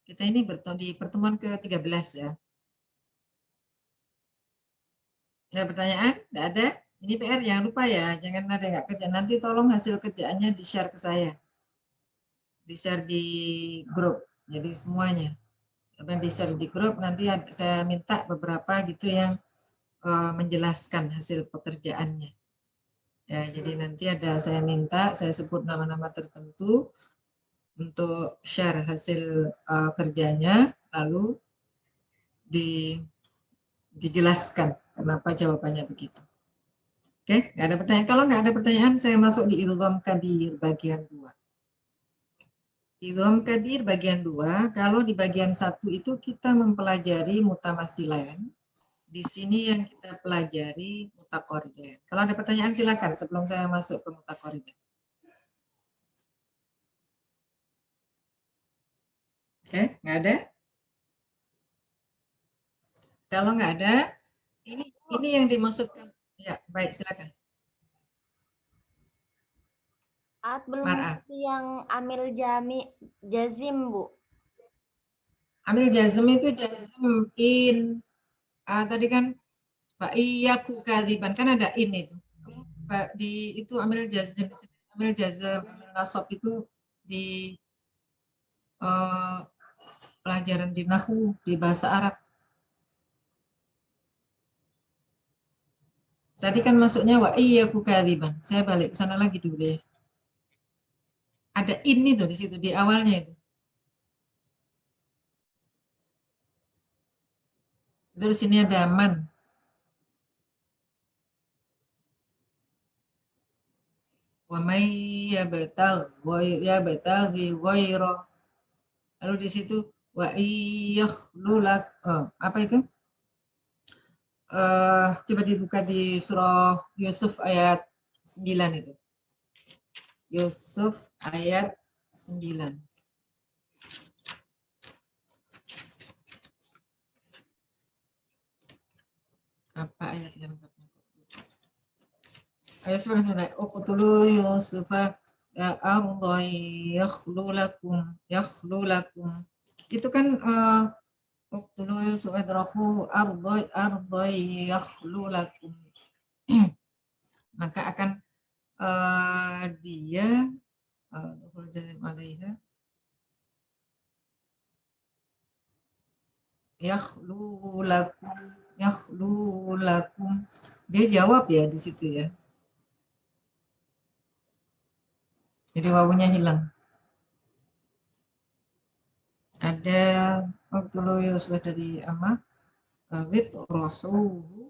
kita ini di pertemuan ke-13 ya. Ada pertanyaan? Nggak ada? Ini PR, jangan lupa ya. Jangan ada nggak kerja. Nanti tolong hasil kerjaannya di-share ke saya. Di-share di grup. Jadi semuanya. Di-share di grup, nanti saya minta beberapa gitu yang menjelaskan hasil pekerjaannya. Ya, jadi nanti saya minta, saya sebut nama-nama tertentu untuk share hasil kerjanya, lalu dijelaskan kenapa jawabannya begitu. Oke, nggak ada pertanyaan. Kalau nggak ada pertanyaan, saya masuk di idgham kabir bagian 2. Idgham kabir bagian 2, kalau di bagian 1 itu kita mempelajari mutamatsilain. Di sini yang kita pelajari mutaqaribain. Kalau ada pertanyaan silakan sebelum saya masuk ke mutaqaribain. Oke, nggak ada? Kalau nggak ada, ini yang dimaksudkan. Ya, baik, silakan. Belum yang amil jazim, Bu. Amil jazm itu jazm in. Tadi kan Pak Iyaku kadiban, kan ada in itu. Itu amil jazm, amil nasab itu di pelajaran di Nahwu, di bahasa Arab. Tadi kan masuknya wa iyyaku kadziban. Saya balik ke sana lagi dulu ya. Ada in itu di situ di awalnya itu. Terus ini ada man. Wa may yabtaghi ghaira. Lalu di situ wa iyakhlulak. Apa itu? Coba dibuka di surah Yusuf ayat 9 itu. Yusuf ayat 9. Apa ayatnya lengkapnya? Ayat sebenarnya uqtulu Yusufa ya Allah yakhlulakum. Itu kan Uqtulu Yusuf adrahu ardai yakhlu lakum. Maka akan dia yakhlu lakum. Dia jawab ya di situ ya. Jadi wawunya hilang. Ada uqtulu Yusuf dari ama wit rohu.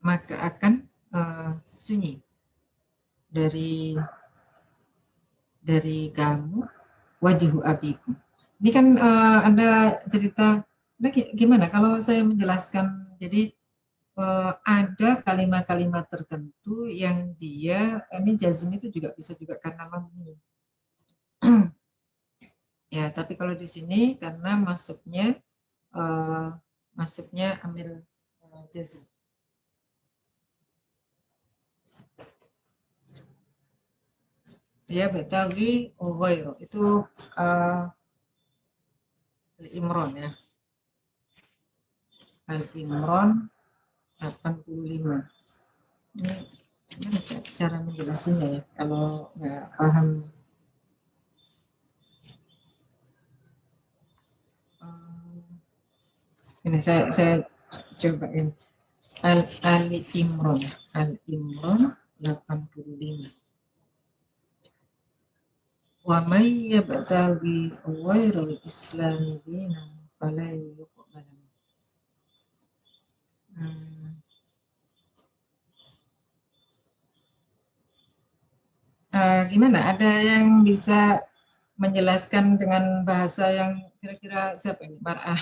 Maka akan sunyi dari kamu wajhu abikum. Ini kan Anda cerita, gimana kalau saya menjelaskan? Jadi ada kalimat-kalimat tertentu yang dia ini jazm itu juga bisa juga karena mabni. Ya, tapi kalau di sini karena masuknya amil jazm. Ya, betagi ghairu itu Al-Imran ya. Al-Imran 85. Ini gimana cara menjelaskannya ya kalau nggak paham. Ini saya cobain. Al-Imran 85. Wa may yabtaghi ghairal islami dinan fala yuqbal. Gimana? Ada yang bisa menjelaskan dengan bahasa yang kira-kira siapa ini? Mar'ah.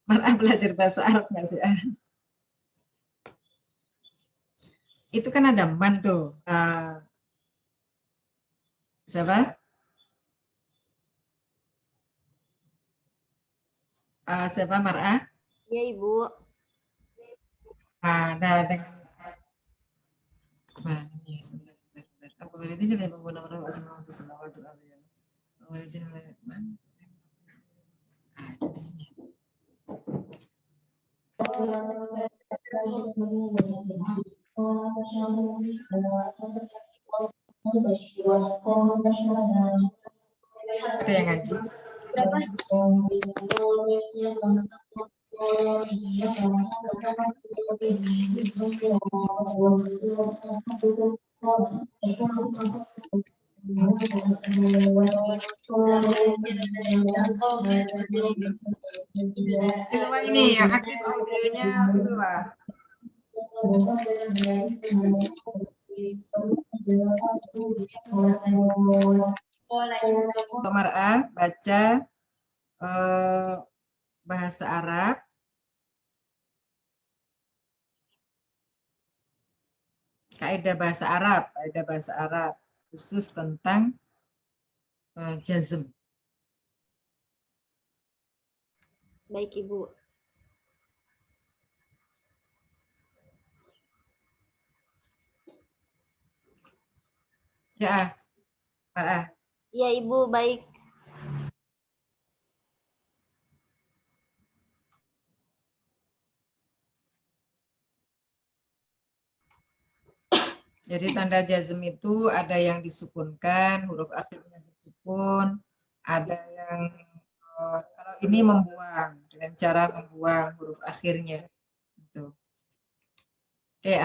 Mar'ah belajar bahasa Arab nggak sih? Itu kan ada man tuh. Siapa? Siapa Mar'ah? Iya, Ibu. Ada dengan mana ya sebentar. Apa berarti ini dari pengguna orang ada di sini. Ada yang ngaji? Berapa? Ini yang aktif audionya Ulwa. Mar'ah baca bahasa Arab. Kaidah bahasa Arab khusus tentang jazm. Baik, Ibu. Ya, Mar'ah. Iya, Ibu, baik. Jadi tanda jazm itu ada yang disukunkan, huruf akhirnya disukun, ada yang kalau ini membuang dengan cara membuang huruf akhirnya. Gitu. Oke,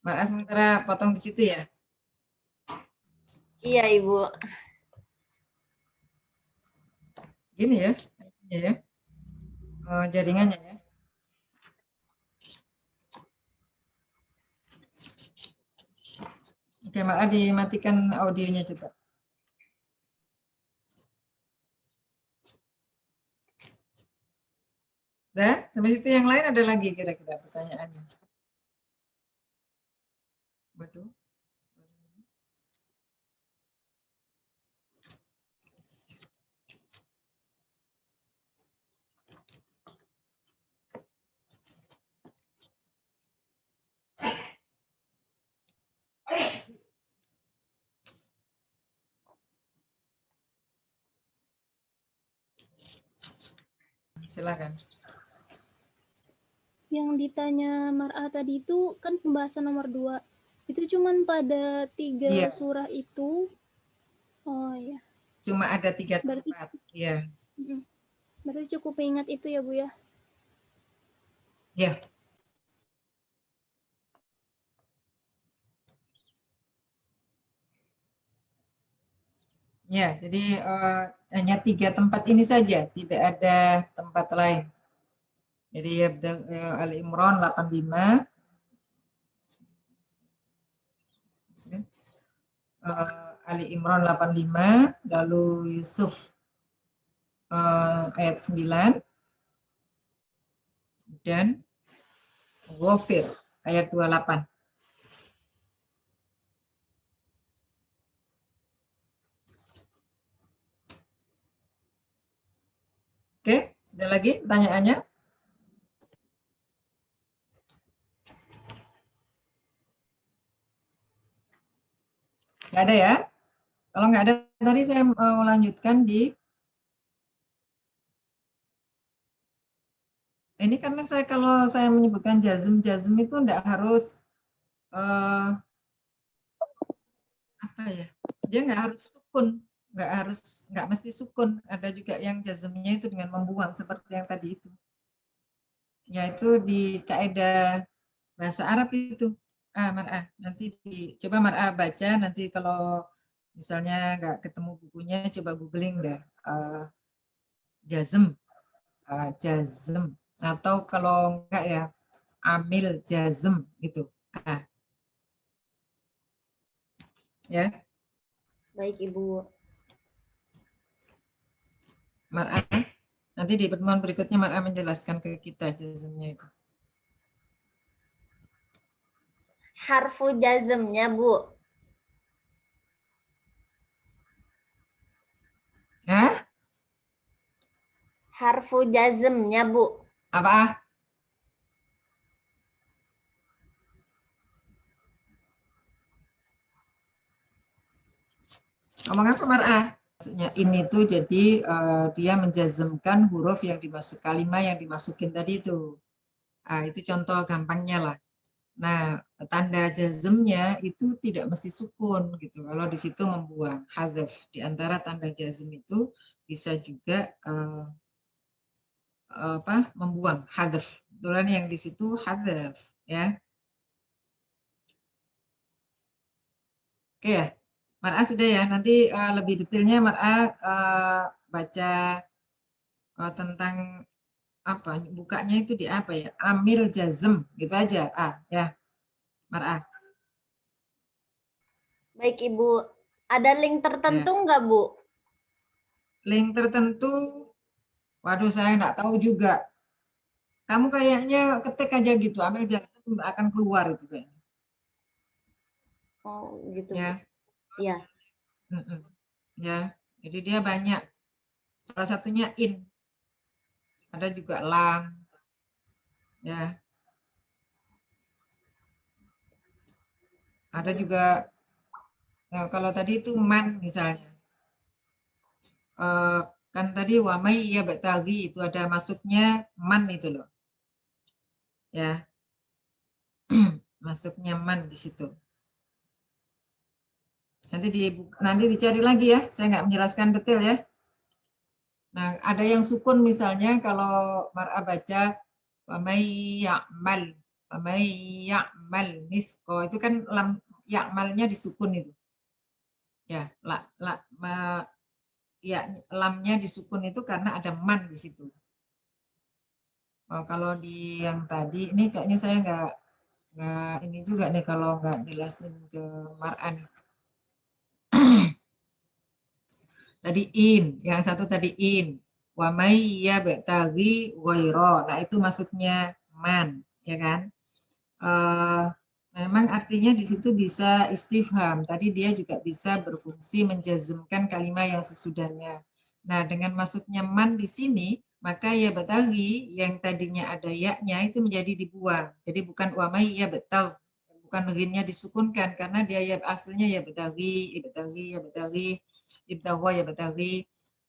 Mar'ah sementara potong di situ ya. Iya, Ibu. Gini ya, jaringannya ya. Oke, Mar'ah dimatikan audionya juga. Udah, sampai situ yang lain ada lagi kira-kira pertanyaannya. Waduh. silakan. Yang ditanya Mar'ah tadi itu kan pembahasan nomor 2. Itu cuman pada 3 Iya. surah itu. Oh ya. Cuma ada 3 Berarti tempat. Iya. berarti cukup ingat itu ya, Bu ya. Ya. Ya, jadi hanya 3 tempat ini saja, tidak ada tempat lain. Jadi Ali Imran 85, Ali Imran 85, lalu Yusuf ayat 9, dan Ghafir ayat 28. Oke, ada lagi pertanyaannya? Nggak ada ya? Kalau nggak ada, tadi saya mau lanjutkan di ini, karena kalau saya menyebutkan jazm itu enggak harus apa ya? Dia nggak harus sukun, nggak mesti sukun. Ada juga yang jazmnya itu dengan membuang seperti yang tadi itu. Yaitu di kaidah bahasa Arab itu. Mar'ah, nanti coba Mar'ah baca, nanti kalau misalnya nggak ketemu bukunya, coba googling deh. Jazm, jazm. Atau kalau enggak ya, amil jazm gitu. Ya. Baik, Ibu. Mar'ah, nanti di pertemuan berikutnya Mar'ah menjelaskan ke kita jazmnya itu. Harfu jazmnya, Bu. Hah? Harfu jazmnya, Bu. Apa? Ngomong apa Mar'ah? Maksudnya ini tuh jadi dia menjazmkan huruf yang dimasuk kalimat yang dimasukin tadi itu. Itu contoh gampangnya lah. Nah, tanda jazmnya itu tidak mesti sukun gitu. Kalau di situ membuang hadzaf. Di antara tanda jazm itu bisa juga membuang hadzaf. Kebetulan yang di situ hadzaf ya. Oke ya. Mar'ah sudah ya. Nanti lebih detailnya Mar'ah baca tentang apa, bukanya itu di apa ya, amil jazm gitu aja. Ya Mar'ah. Baik, Ibu. Ada link tertentu Ya. nggak, Bu? Link tertentu, waduh saya nggak tahu juga. Kamu kayaknya ketik aja gitu, amil jazm akan keluar itu kayaknya. Oh, gitu. Ya. Iya. Ya, jadi dia banyak. Salah satunya in. Ada juga lam. Ya. Ada juga kalau tadi itu man misalnya. Kan tadi wamai ya betagi itu ada masuknya man itu loh. Ya. Masuknya man di situ. Nanti dicari lagi ya. Saya nggak menjelaskan detail ya. Nah, ada yang sukun misalnya kalau Mar'ah baca wamai ya'mal misko itu kan lam ya'malnya disukun itu. Ya, lamnya disukun itu karena ada man di situ. Kalau di yang tadi ini kayaknya saya nggak ini juga nih kalau nggak jelasin ke Mar'an. Tadi in, yang satu tadi in. Wa may yabtaghi ghaira. Nah, itu maksudnya man, ya kan? Memang artinya di situ bisa istifham. Tadi dia juga bisa berfungsi menjazmkan kalimat yang sesudahnya. Nah, dengan masuknya man di sini, maka ya betagi yang tadinya ada ya-nya itu menjadi dibuang. Jadi bukan wa may ya betag, bukan ghinnya disukunkan karena dia ya aslinya ya betagi, ibtagha ya betagi.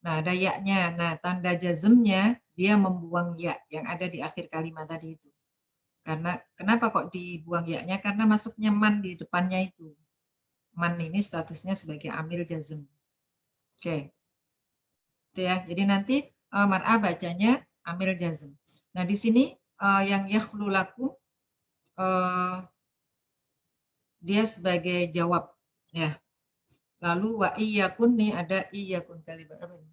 Nah, ada ya-nya. Nah, tanda jazmnya dia membuang ya yang ada di akhir kalimat tadi itu. Karena kenapa kok dibuang ya-nya? Karena masuknya man di depannya itu. Man ini statusnya sebagai amil jazm. Oke. Itu ya. Jadi nanti mar'a bacanya amil jazm. Nah, di sini yang yakhlu lakum dia sebagai jawab ya. Lalu wa iyyakun nih ada iyyakun kalimat apa ini?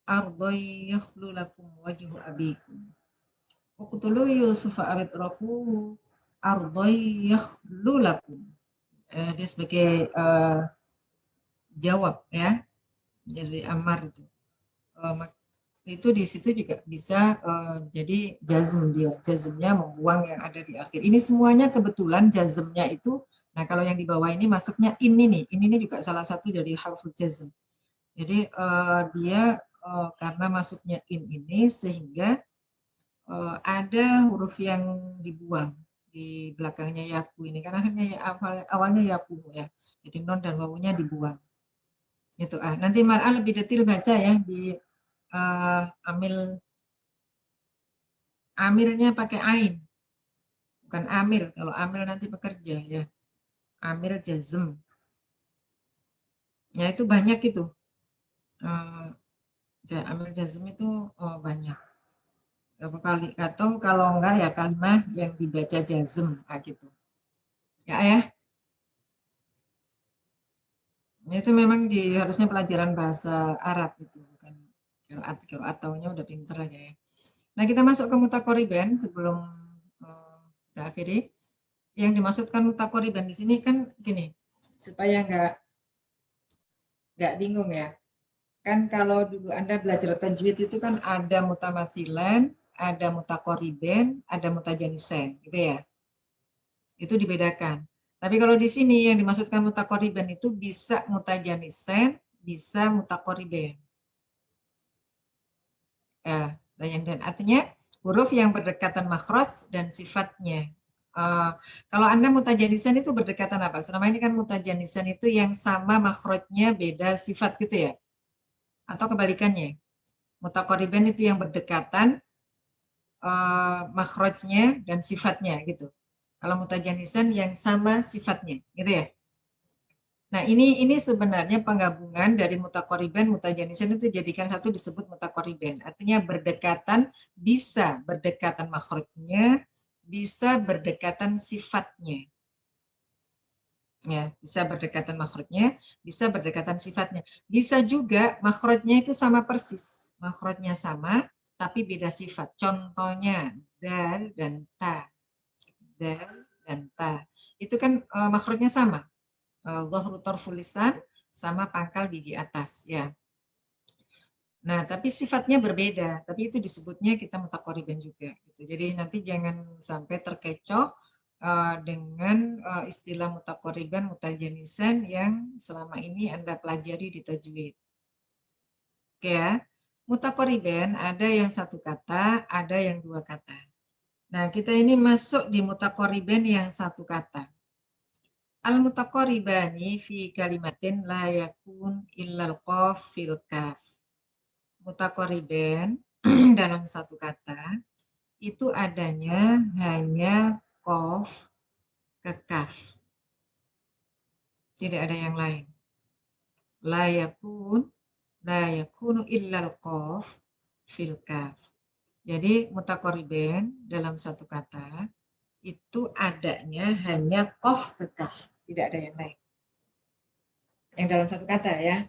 Ardai yakhlu lakum wajhu abikum. Uqtulu Yusuf abitrahu ardai yakhlu lakum. Dia sebagai jawab ya. Jadi amar itu. Itu di situ juga bisa jadi jazm dia. Jazmnya membuang yang ada di akhir. Ini semuanya kebetulan jazmnya itu. Nah, kalau yang di bawah ini masuknya ini nih. Ini juga salah satu dari harful jazm. Jadi dia karena masuknya in ini sehingga ada huruf yang dibuang di belakangnya yaku ini. Karena akhirnya ya, awalnya yaku ya. Jadi non dan wawunya dibuang. Itu nanti Mar'a lebih detail baca ya di amilnya pakai ain. Bukan amil. Kalau amil nanti pekerja ya. Amil jazm. Ya itu banyak itu. Amil jazm itu banyak. Berapa kali? Atau kalau enggak ya kalimat yang dibaca jazm gitu. Ya. Itu memang harusnya pelajaran bahasa Arab itu, bukan qiraat taunya udah pinter aja ya. Nah, kita masuk ke mutakoriben sebelum kita akhiri. Yang dimaksudkan mutakoriben di sini kan gini, supaya nggak bingung ya. Kan kalau dulu Anda belajar tajwid itu kan ada mutamathilan, ada mutakoriben, ada mutajanisen, gitu ya. Itu dibedakan. Tapi kalau di sini yang dimaksudkan mutakoriben itu bisa mutajanisen, bisa mutakoriben. Dan artinya huruf yang berdekatan makhraj dan sifatnya. Kalau Anda mutajanisen itu berdekatan apa? Selama ini kan mutajanisen itu yang sama makhrajnya beda sifat gitu ya? Atau kebalikannya? Mutakoriben itu yang berdekatan makhrajnya dan sifatnya gitu. Kalau mutajanisen yang sama sifatnya, gitu ya. Nah, ini sebenarnya penggabungan dari mutakoriben, mutajanisen itu jadikan satu disebut mutakoriben. Artinya berdekatan, bisa berdekatan makhrajnya, bisa berdekatan sifatnya. Ya, bisa berdekatan makhrajnya, bisa berdekatan sifatnya. Bisa juga makhrajnya itu sama persis. Makhrajnya sama, tapi beda sifat. Contohnya, dal dan ta. Dal dan ta. Itu kan makhrajnya sama. Dhahru tarful lisan sama pangkal gigi atas ya. Nah, tapi sifatnya berbeda, tapi itu disebutnya kita mutakoriben juga gitu. Jadi nanti jangan sampai terkecoh dengan istilah mutakoriben, mutajanisan yang selama ini Anda pelajari di tajwid. Oke ya. Mutakoriben ada yang satu kata, ada yang dua kata. Nah, kita ini masuk di mutakoriben yang satu kata. Al-mutaqaribani fi kalimatin la yakun illal qaf fil kaf. Mutaqariban dalam satu kata itu adanya hanya qaf ke kaf. Tidak ada yang lain. La yakunu illal qaf fil kaf. Jadi mutaqariban dalam satu kata itu adanya hanya qaf ke kaf. Tidak ada yang lain. Yang dalam satu kata ya.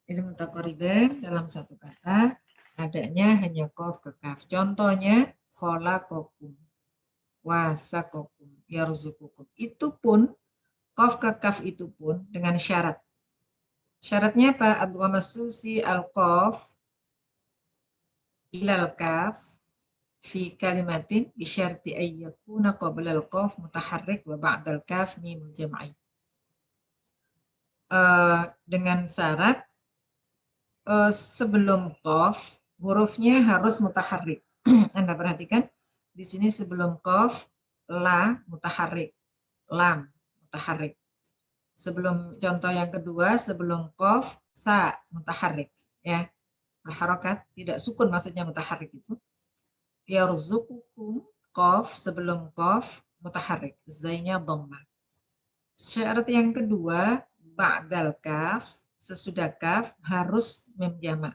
Ini mutakoriben dalam satu kata adanya hanya qaf ke kaf. Contohnya khalaqakum, wasakokum, yarzukukum. Itu pun qaf ke kaf itu pun dengan syarat. Syaratnya apa? Ad-dhamasusi al-qaf ilal kaf fi kalimatin bisyarti ayyakuna qabla al-qaf mutaharrik wa ba'dal kaf mim jam'i. Dengan syarat sebelum qaf hurufnya harus mutaharrik. Anda perhatikan di sini sebelum qaf la mutaharrik, lam mutaharrik. Sebelum contoh yang kedua, sebelum qaf, sa mutaharrik ya. Berharokat, tidak sukun maksudnya mutaharrik itu. Yarzuqukum, qaf sebelum qaf mutaharrik, zainya dhammah. Syarat yang kedua, ba'dal kaf, sesudah kaf harus mim jamak.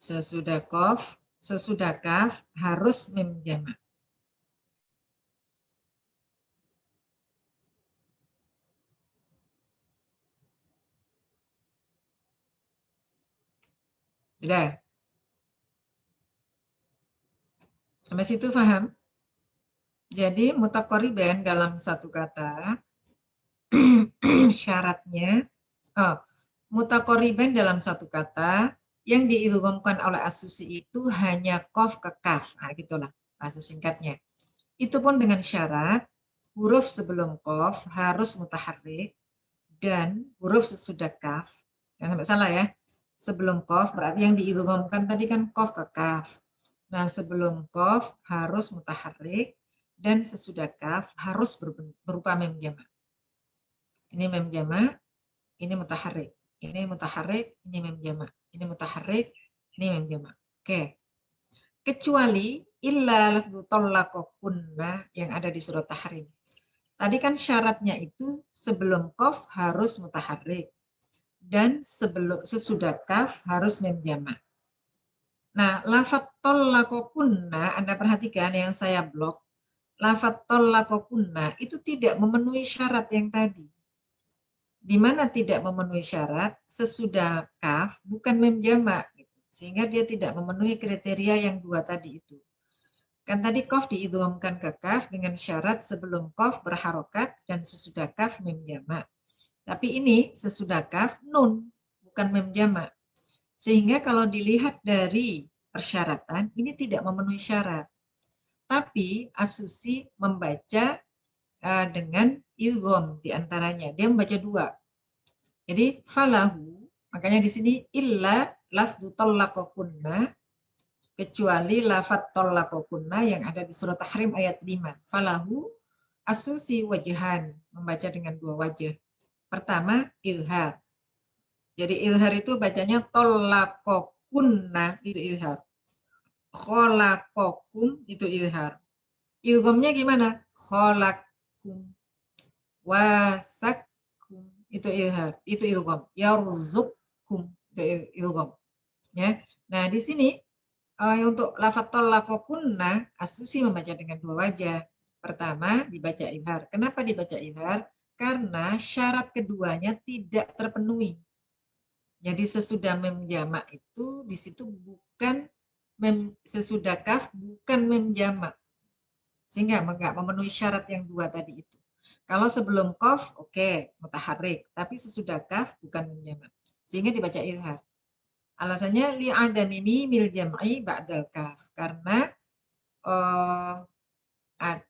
Sesudah kaf harus mim jamak. Sudah? Sampai situ paham? Jadi mutaqariban dalam satu kata syaratnya mutaqariban dalam satu kata yang diidghamkan oleh asusi itu hanya qaf ke kaf. Nah, gitulah bahasa singkatnya. Itu pun dengan syarat huruf sebelum qaf harus mutaharrik dan huruf sesudah kaf. Jangan sampai salah ya. Sebelum qaf berarti yang diidghamkan tadi kan qaf ke kaf. Nah, sebelum qaf harus mutaharrik dan sesudah kaf harus berupa mem jamak. Ini mem jamak, ini mutaharrik. Ini mutaharrik, ini mem jamak. Ini mutaharrik, ini mem jamak. Oke. Kecuali illa lafdzu talaqakunna yang ada di surat Tahrim. Tadi kan syaratnya itu sebelum qaf harus mutaharrik dan sesudah kaf harus mem jamak. Nah, lafadz talaqakunna Anda perhatikan yang saya blok. Lafadz talaqakunna itu tidak memenuhi syarat yang tadi. Di mana tidak memenuhi syarat, sesudah kaf bukan mem jamak gitu. Sehingga dia tidak memenuhi kriteria yang dua tadi itu. Kan tadi qaf diidghamkan ke kaf dengan syarat sebelum qaf berharokat dan sesudah kaf mem jamak. Tapi ini sesudah kaf nun, bukan mem jamak. Sehingga kalau dilihat dari persyaratan, ini tidak memenuhi syarat. Tapi asusi membaca dengan idgham diantaranya. Dia membaca dua. Jadi falahu, makanya di sini illa lafdzu talaqakunna, kecuali lafadz talaqakunna yang ada di surat Tahrim ayat 5. Falahu asusi wajhan, membaca dengan dua wajah. Pertama, izhar. Jadi izhar itu bacanya talaqakunna, itu izhar. Khalaqakum itu izhar. Idghamnya gimana? Khalaqkum. Wasakum itu izhar, itu idgham. Yarzuqkum itu idgham. Ya. Nah, di sini untuk lafadz talaqakunna asusi membaca dengan dua wajah. Pertama dibaca izhar. Kenapa dibaca izhar? Karena syarat keduanya tidak terpenuhi. Jadi sesudah mem jamak itu di situ bukan sesudah kaf bukan mem jamak. Sehingga enggak memenuhi syarat yang dua tadi itu. Kalau sebelum qaf oke, mutaharrik, tapi sesudah kaf bukan mem jamak. Sehingga dibaca izhar. Alasannya li'adami mil jam'i ba'dal kaf, karena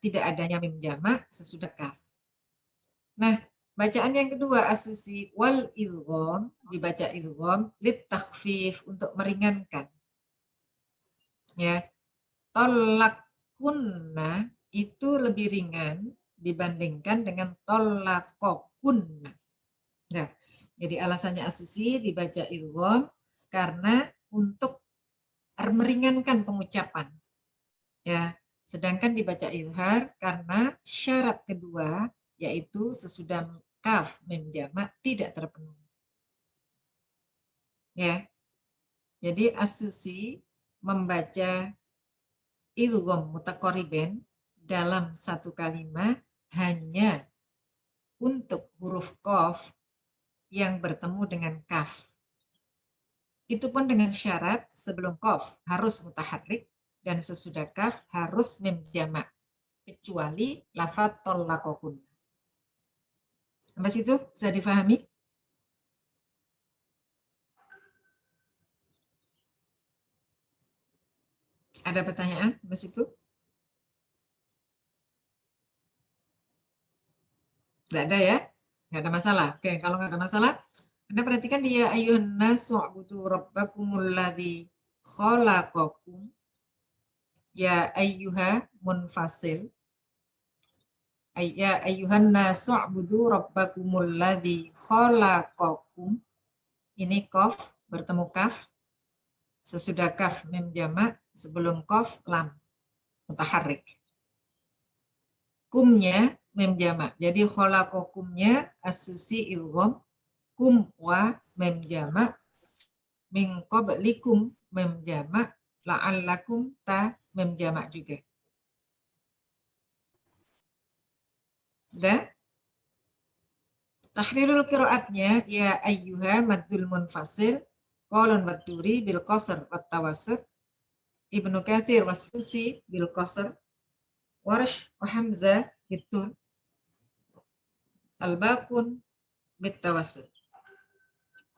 tidak adanya mim jamak sesudah kaf. Nah, bacaan yang kedua asusi wal idgham, dibaca idgham lit takhfif untuk meringankan. Ya. Tolakkunna itu lebih ringan dibandingkan dengan tolakkokunna. Nah, jadi alasannya asusi dibaca idgham karena untuk meringankan pengucapan. Ya, sedangkan dibaca izhar karena syarat kedua yaitu sesudah kaf mim jamak tidak terpenuhi. Ya. Jadi asusi membaca idgham mutaqariban dalam satu kalimat hanya untuk huruf qaf yang bertemu dengan kaf. Itu pun dengan syarat sebelum qaf harus mutaharrik dan sesudah kaf harus mim jamak kecuali lafadz talaqakunna. Sampai situ bisa difahami? Ada pertanyaan sampai situ? Tidak ada ya? Nggak ada masalah. Oke, kalau nggak ada masalah, Anda perhatikan dia ayyuhan nasu u'budu rabbakumul ladzi khalaqakum. Ya ayyuha munfasil. Ya ayyuhan nasu u'budu rabbakumul ladzi khalaqakum. Ini qaf bertemu kaf. Sesudah kaf mim jamak, sebelum qaf lam mutaharrik. Kumnya mim jamak. Jadi khalaqakumnya asusi ilgham, kum wa mim jamak, min qablikum mim jamak, la'allakum ta mim jamak juga. Sudah? Tahrirul qiraatnya ya ayyuha maddul munfasil qalun waduri bil qasr wat tawassut, Ibnu Katsir was-Susi bil qasr, Warsh wa Hamzah bitun, al-Baqun bit tawassut.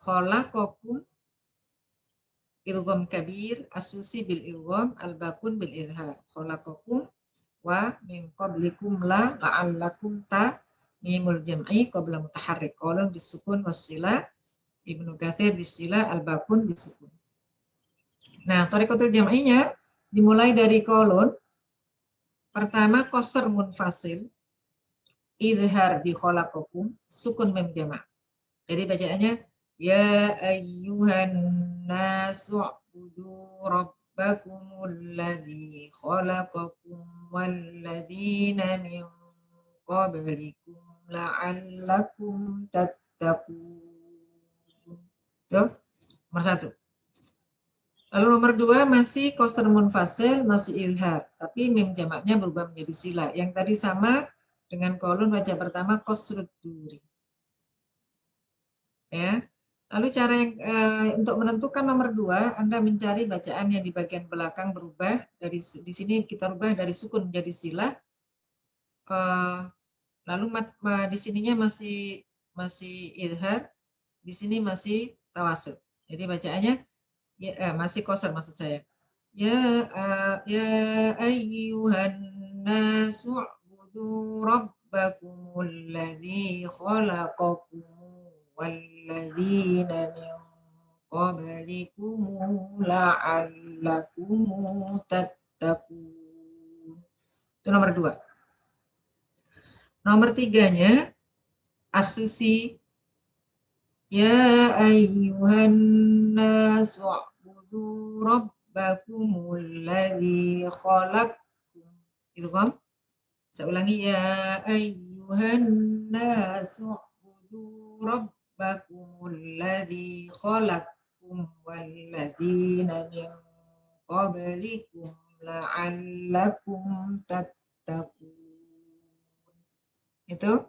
Khalaqakum idgham kabir, as-Susi bil idgham, al-Baqun bil izhar. Khalaqakum wa min qablikum la la'allakum ta mimul jam'i qabla mutaharrik. Qalun bisukun wassila, Ibnu Katsir bisila, al-Baqun bisukun. Nah, thariqatul jam'inya dimulai dari qalun. Pertama qasr munfasil, izhar di khalaqakum, sukun mim jamak. Jadi bacaannya ya ayyuhan nasu u'budu rabbakumul ladzi khalaqakum wal ladzina min qablikum la'allakum tattaqun. Tuh, nomor 1. Lalu nomor 2 masih qasr munfasil, masih izhar, tapi mim jamaknya berubah menjadi sila. Yang tadi sama dengan kolon baca pertama qasrud duri. Ya. Lalu cara yang untuk menentukan nomor 2, Anda mencari bacaan yang di bagian belakang berubah dari di sini kita rubah dari sukun menjadi sila. Lalu di sininya masih izhar, di sini masih tawassut. Jadi bacaannya ya, masih qasr maksud saya. Ya ayyuhan nasu u'budu rabbakumul ladzi khalaqakum walladzina min qablikum la'allakum tattaqun. Itu nomor 2. Nomor 3-nya as-Susi ya ayyuhan nasu u'budu rabbakumul ladzi khalaqakum. Itu kan? Saya ulangi ya ayyuhan nasu rabbakumul ladzi khalaqakum walladzina min qablikum la'allakum tattaqun. Itu.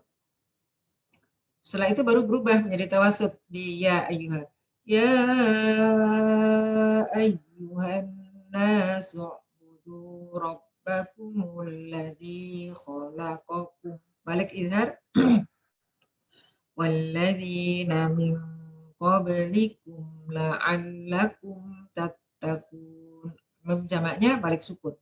Setelah itu baru berubah menjadi tawassut di ya ayyuhan. Ya ayyuhan nasu u'budu rabbakumul ladzi khalaqakum. Balik izhar. Walladzina min qablikum la'allakum tattaqun. Mim jamaknya balik sukun.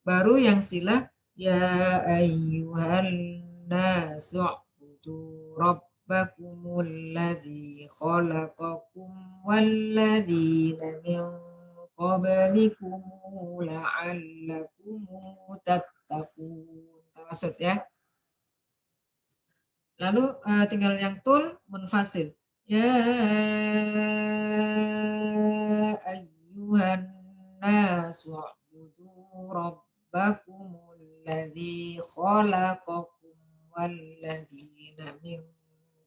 Baru yang sila ya ayyuhan nasu u'budu rabbakumul ladzi khalaqakum walladzina min qablikum la'allakum tattaqun. Tawassut ya. Lalu tinggal yang tul munfasil. Ya ayyuhan nasu u'budu rabbakumul ladzi khalaqakum walladzina min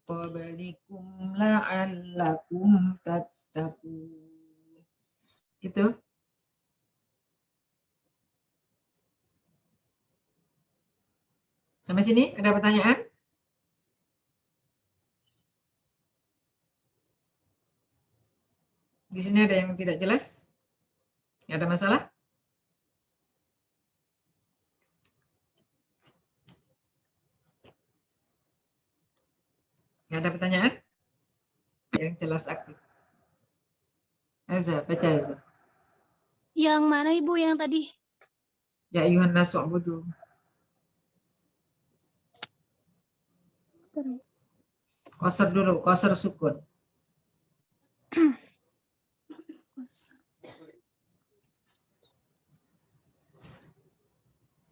qablikum la'allakum tattaqun. Itu. Sampai sini ada pertanyaan? Di sini ada yang tidak jelas? Tidak ada masalah? Tidak ada pertanyaan? Yang jelas aktif. Azza, baca Azza. Yang mana Ibu yang tadi? Ya ayyuhan nasu u'budu. Qasar dulu, qasar sukun.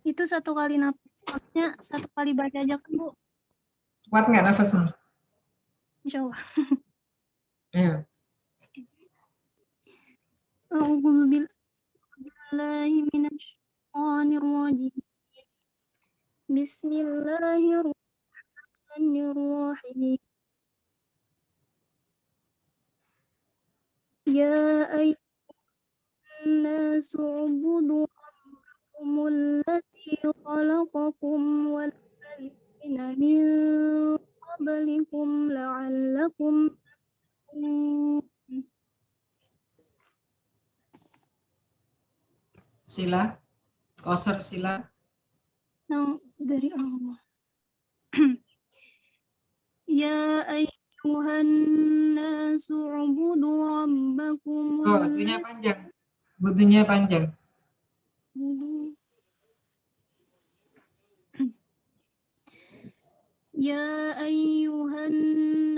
Itu 1 kali nafas. Ya, satu kali baca aja kan, Bu. Kuat nggak nafasmu? Insya Allah. Ayo. A'udzu billahi minasyaitonir rajim. Bismillahirrahmanirrahim. Ya ayyuhan nasu ubudu rabbakumul ladzi khalaqakum wal ladzina min qablikum la'allakum tattaqun. Sila. Qasar sila. Yang dari Allah. Ya ayyuhan nasu ubudu rabbakumul Oh, butuhnya panjang. Butuhnya panjang. ladzi. Ya ayyuhan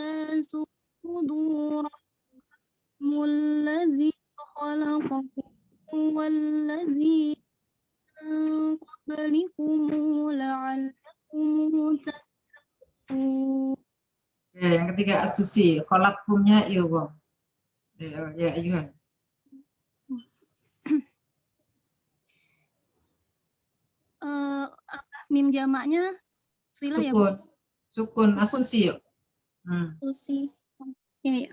nasu ubudu rabbakumul ladzi khalaqakum wal ladzi min qablikum la'allakum tattaqun. Ya, yang ketiga asusi. Kholakumnya ilgom. Ya, ayuhan. Mim jamaknya sila ya, Bu? Sukun. Sukun asusi yuk. Susi. Ya, ya.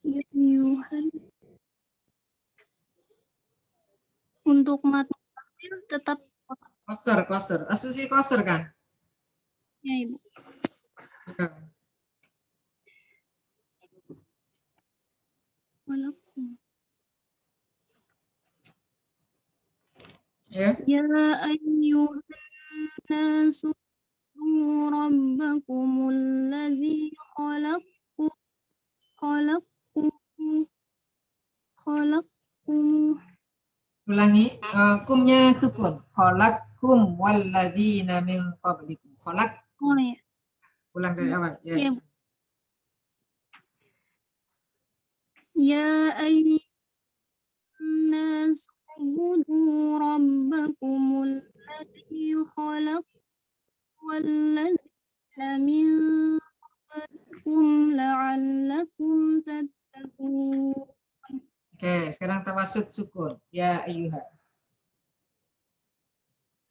Ya, ayuhan. Untuk mat tetap Koser. Asusi koser kan? ya, Ibu. Ya. Walakum. Ya. Ya ayyuhan nasu rabbakumul ladzi khalaqakum. Ulangi. Kumnya sukun. Kholakum walladzina min qablikum. Kholak. Oh ya. Ulang dari awal. Ya. Ya, Bu. Ya ayyuhan nasu ubudu rabbakumul ladzi walladzina min qablikum la'allakum tattaqun. Oke, sekarang tawasud sukun. Ya ayuhan.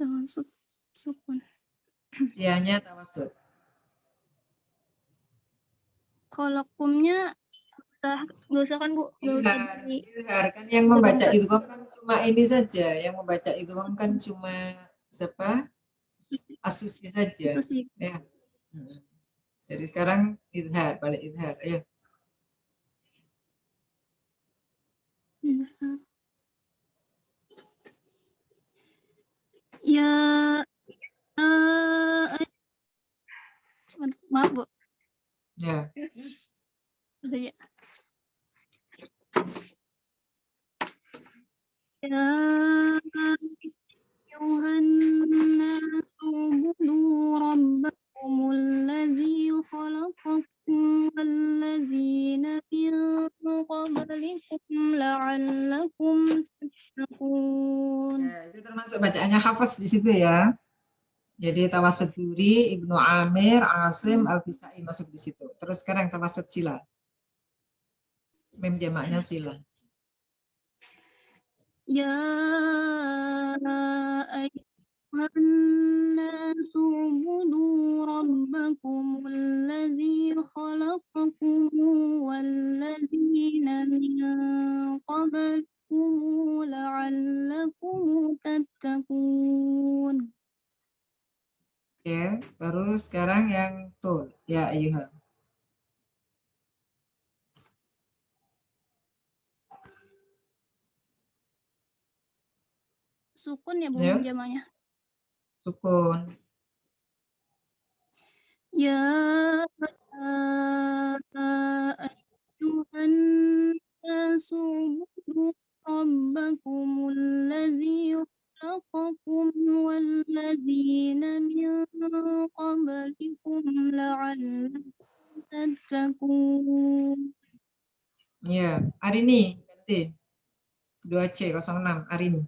Tawasud sukun. Ya-nya tawasud. Kalakumnya nggak usah kan, Bu? Nggak usah di Izhar kan yang membaca idgham kan cuma ini saja. Yang membaca idgham kan cuma siapa? Asusi saja. itu sih. Ya. Jadi sekarang izhar, balik izhar. Ayo. Ya, maaf, Bu. Ya. Udah ya. Ya ayuhan nasu ubudu rabbakumul ladzi khalaqakum wal ladzina min qablikum la'allakum tattaqun. Ya, itu termasuk bacaannya Hafiz di situ ya. Jadi tawasud Duri, Ibnu Amir, Asim, Al-Kisai masuk di situ. Terus sekarang tawasud sila. Mem jamaknya sila. Ya ayyuhan nasu ubudu rabbakumul ladzi khalaqakum wal ladzina min qablikum la'allakum tattaqun. Oke, baru sekarang yang tul. Ya ayuhan. Sukun ya, Bu, Ya. jamaknya. Sukun. Ya ayyuhan nasu ubudu rabbakumul ladzi khalaqakum wal ladzina min qablikum la'allakum tattaqun. Ya, Arini ganti. 2C06 Arini.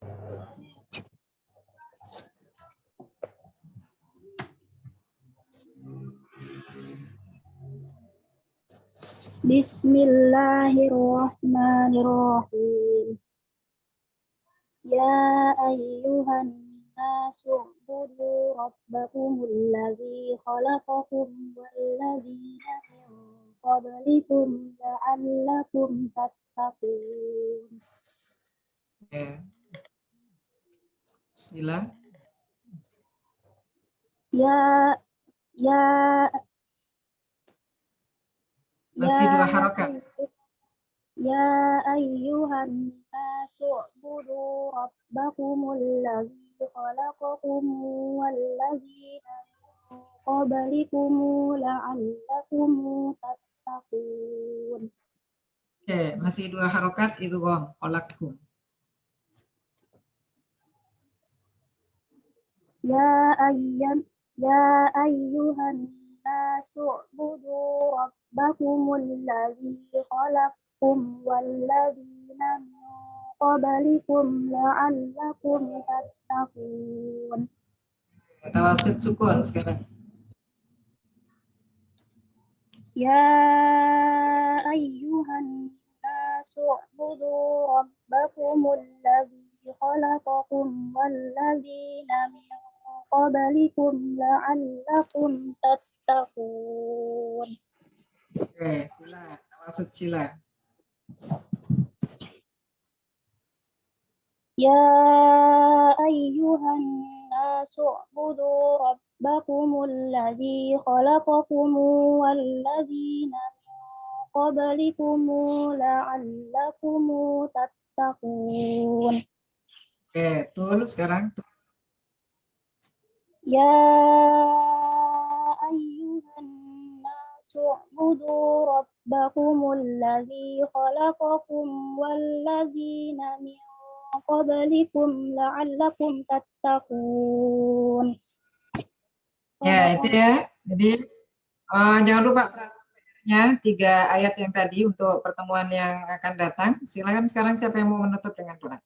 Bismillahirrahmanirrahim. Ya ayyuhan nasu ubudu rabbakumul ladzi khalaqakum walladzina min qablikum la'allakum tattaqun. Sila. Masih dua harokat. Ya ayyuhan nasu ubudu rabbakumul ladzi khalaqakum walladzina min qablikum la'allakum tattaqun. Oke, masih dua harokat itu gom, khalaqkum. Ya ayyuhan nasu ubudu rabbakumul ladzi khalaqakum walladzina min qablikum la'allakum tattaqun. Tawassut sukun sekarang. Ya ayyuhan nasu ubudu rabbakumul ladzi khalaqakum walladzina min qablikum la'allakum tattaqun. Oke, sila. Tawassut sila. Ya ayyuhan nasu ubudu rabbakumul ladzi khalaqakum walladzina min qablikum la'allakum tattaqun. Oke, tul sekarang. Ya ayyuhan nasu ubudu rabbakumul ladzi khalaqakum walladzina min qablikum la'allakum tattaqun. Ya, itu ya. Jadi jangan lupa PR-nya 3 ayat yang tadi untuk pertemuan yang akan datang. Silakan sekarang siapa yang mau menutup dengan doa.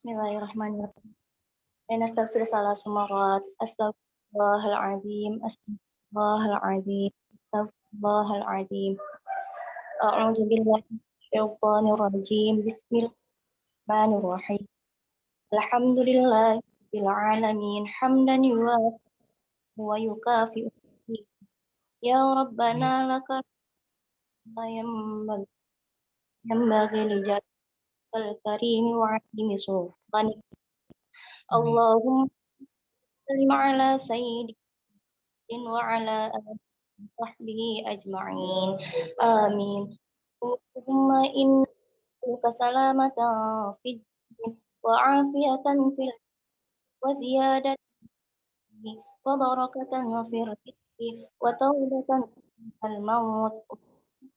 Bismillahirrahmanirrahim. Nastaghfir salah sumarat. Astaghfirullahaladzim. Astaghfirullahaladzim. Astaghfirullahaladzim. A'udzu billahi minasyaitonir rajim. Bismillahirrahmanirrahim. Alhamdulillahirabbil alamin. Hamdan yuwafi wa yukafi'u. Ya Rabbana lakal yanbaghi li al-karim wa 'azimi sultanik. Allahumma salli ala sayyidina wa ala alihi wa sahbihi ajma'in. Amin. Allahumma inna salamatan fid din wa 'afiyatan fil wa ziyadatan wa barakatan fil rizqi wa tawbatan al-maut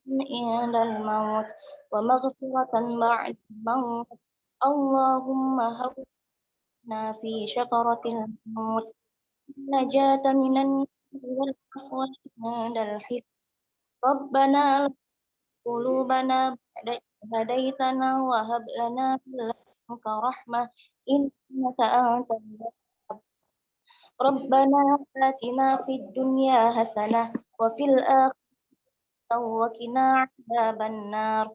indal maut wa maghfiratan ba'da maut. Allahumma hawna fi syakaratil maut najatan minan wal afwa indal hisab. Rabbana qulubana ba'da hadaitana wa hab lana min ladunka rahmah innaka antal wahhab. Rabbana atina fid dunya hasanah wa fil akhirati وقنا عذاب النار.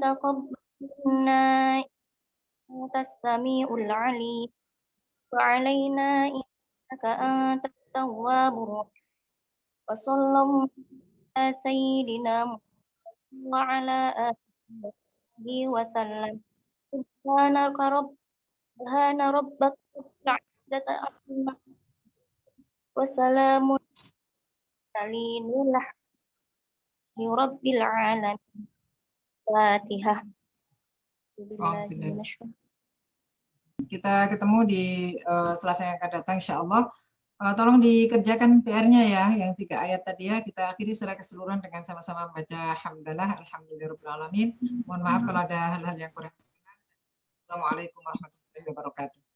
تقبل منا أنت السميع العليم وعلينا إنك أنت التواب الرحيم. وصلى الله على سيدنا محمد وعلى آله وسلم. سبحان ربك رب العزة عما وسلام على Rabbil alamin. Fatihah. Kita ketemu di Selasa yang akan datang insya Allah. Tolong dikerjakan PR-nya ya, yang 3 ayat tadi ya. Kita akhiri secara keseluruhan dengan sama-sama membaca hamdalah, alhamdulillahirabbil alamin. Mohon maaf kalau ada hal-hal yang kurang. Assalamualaikum warahmatullahi wabarakatuh.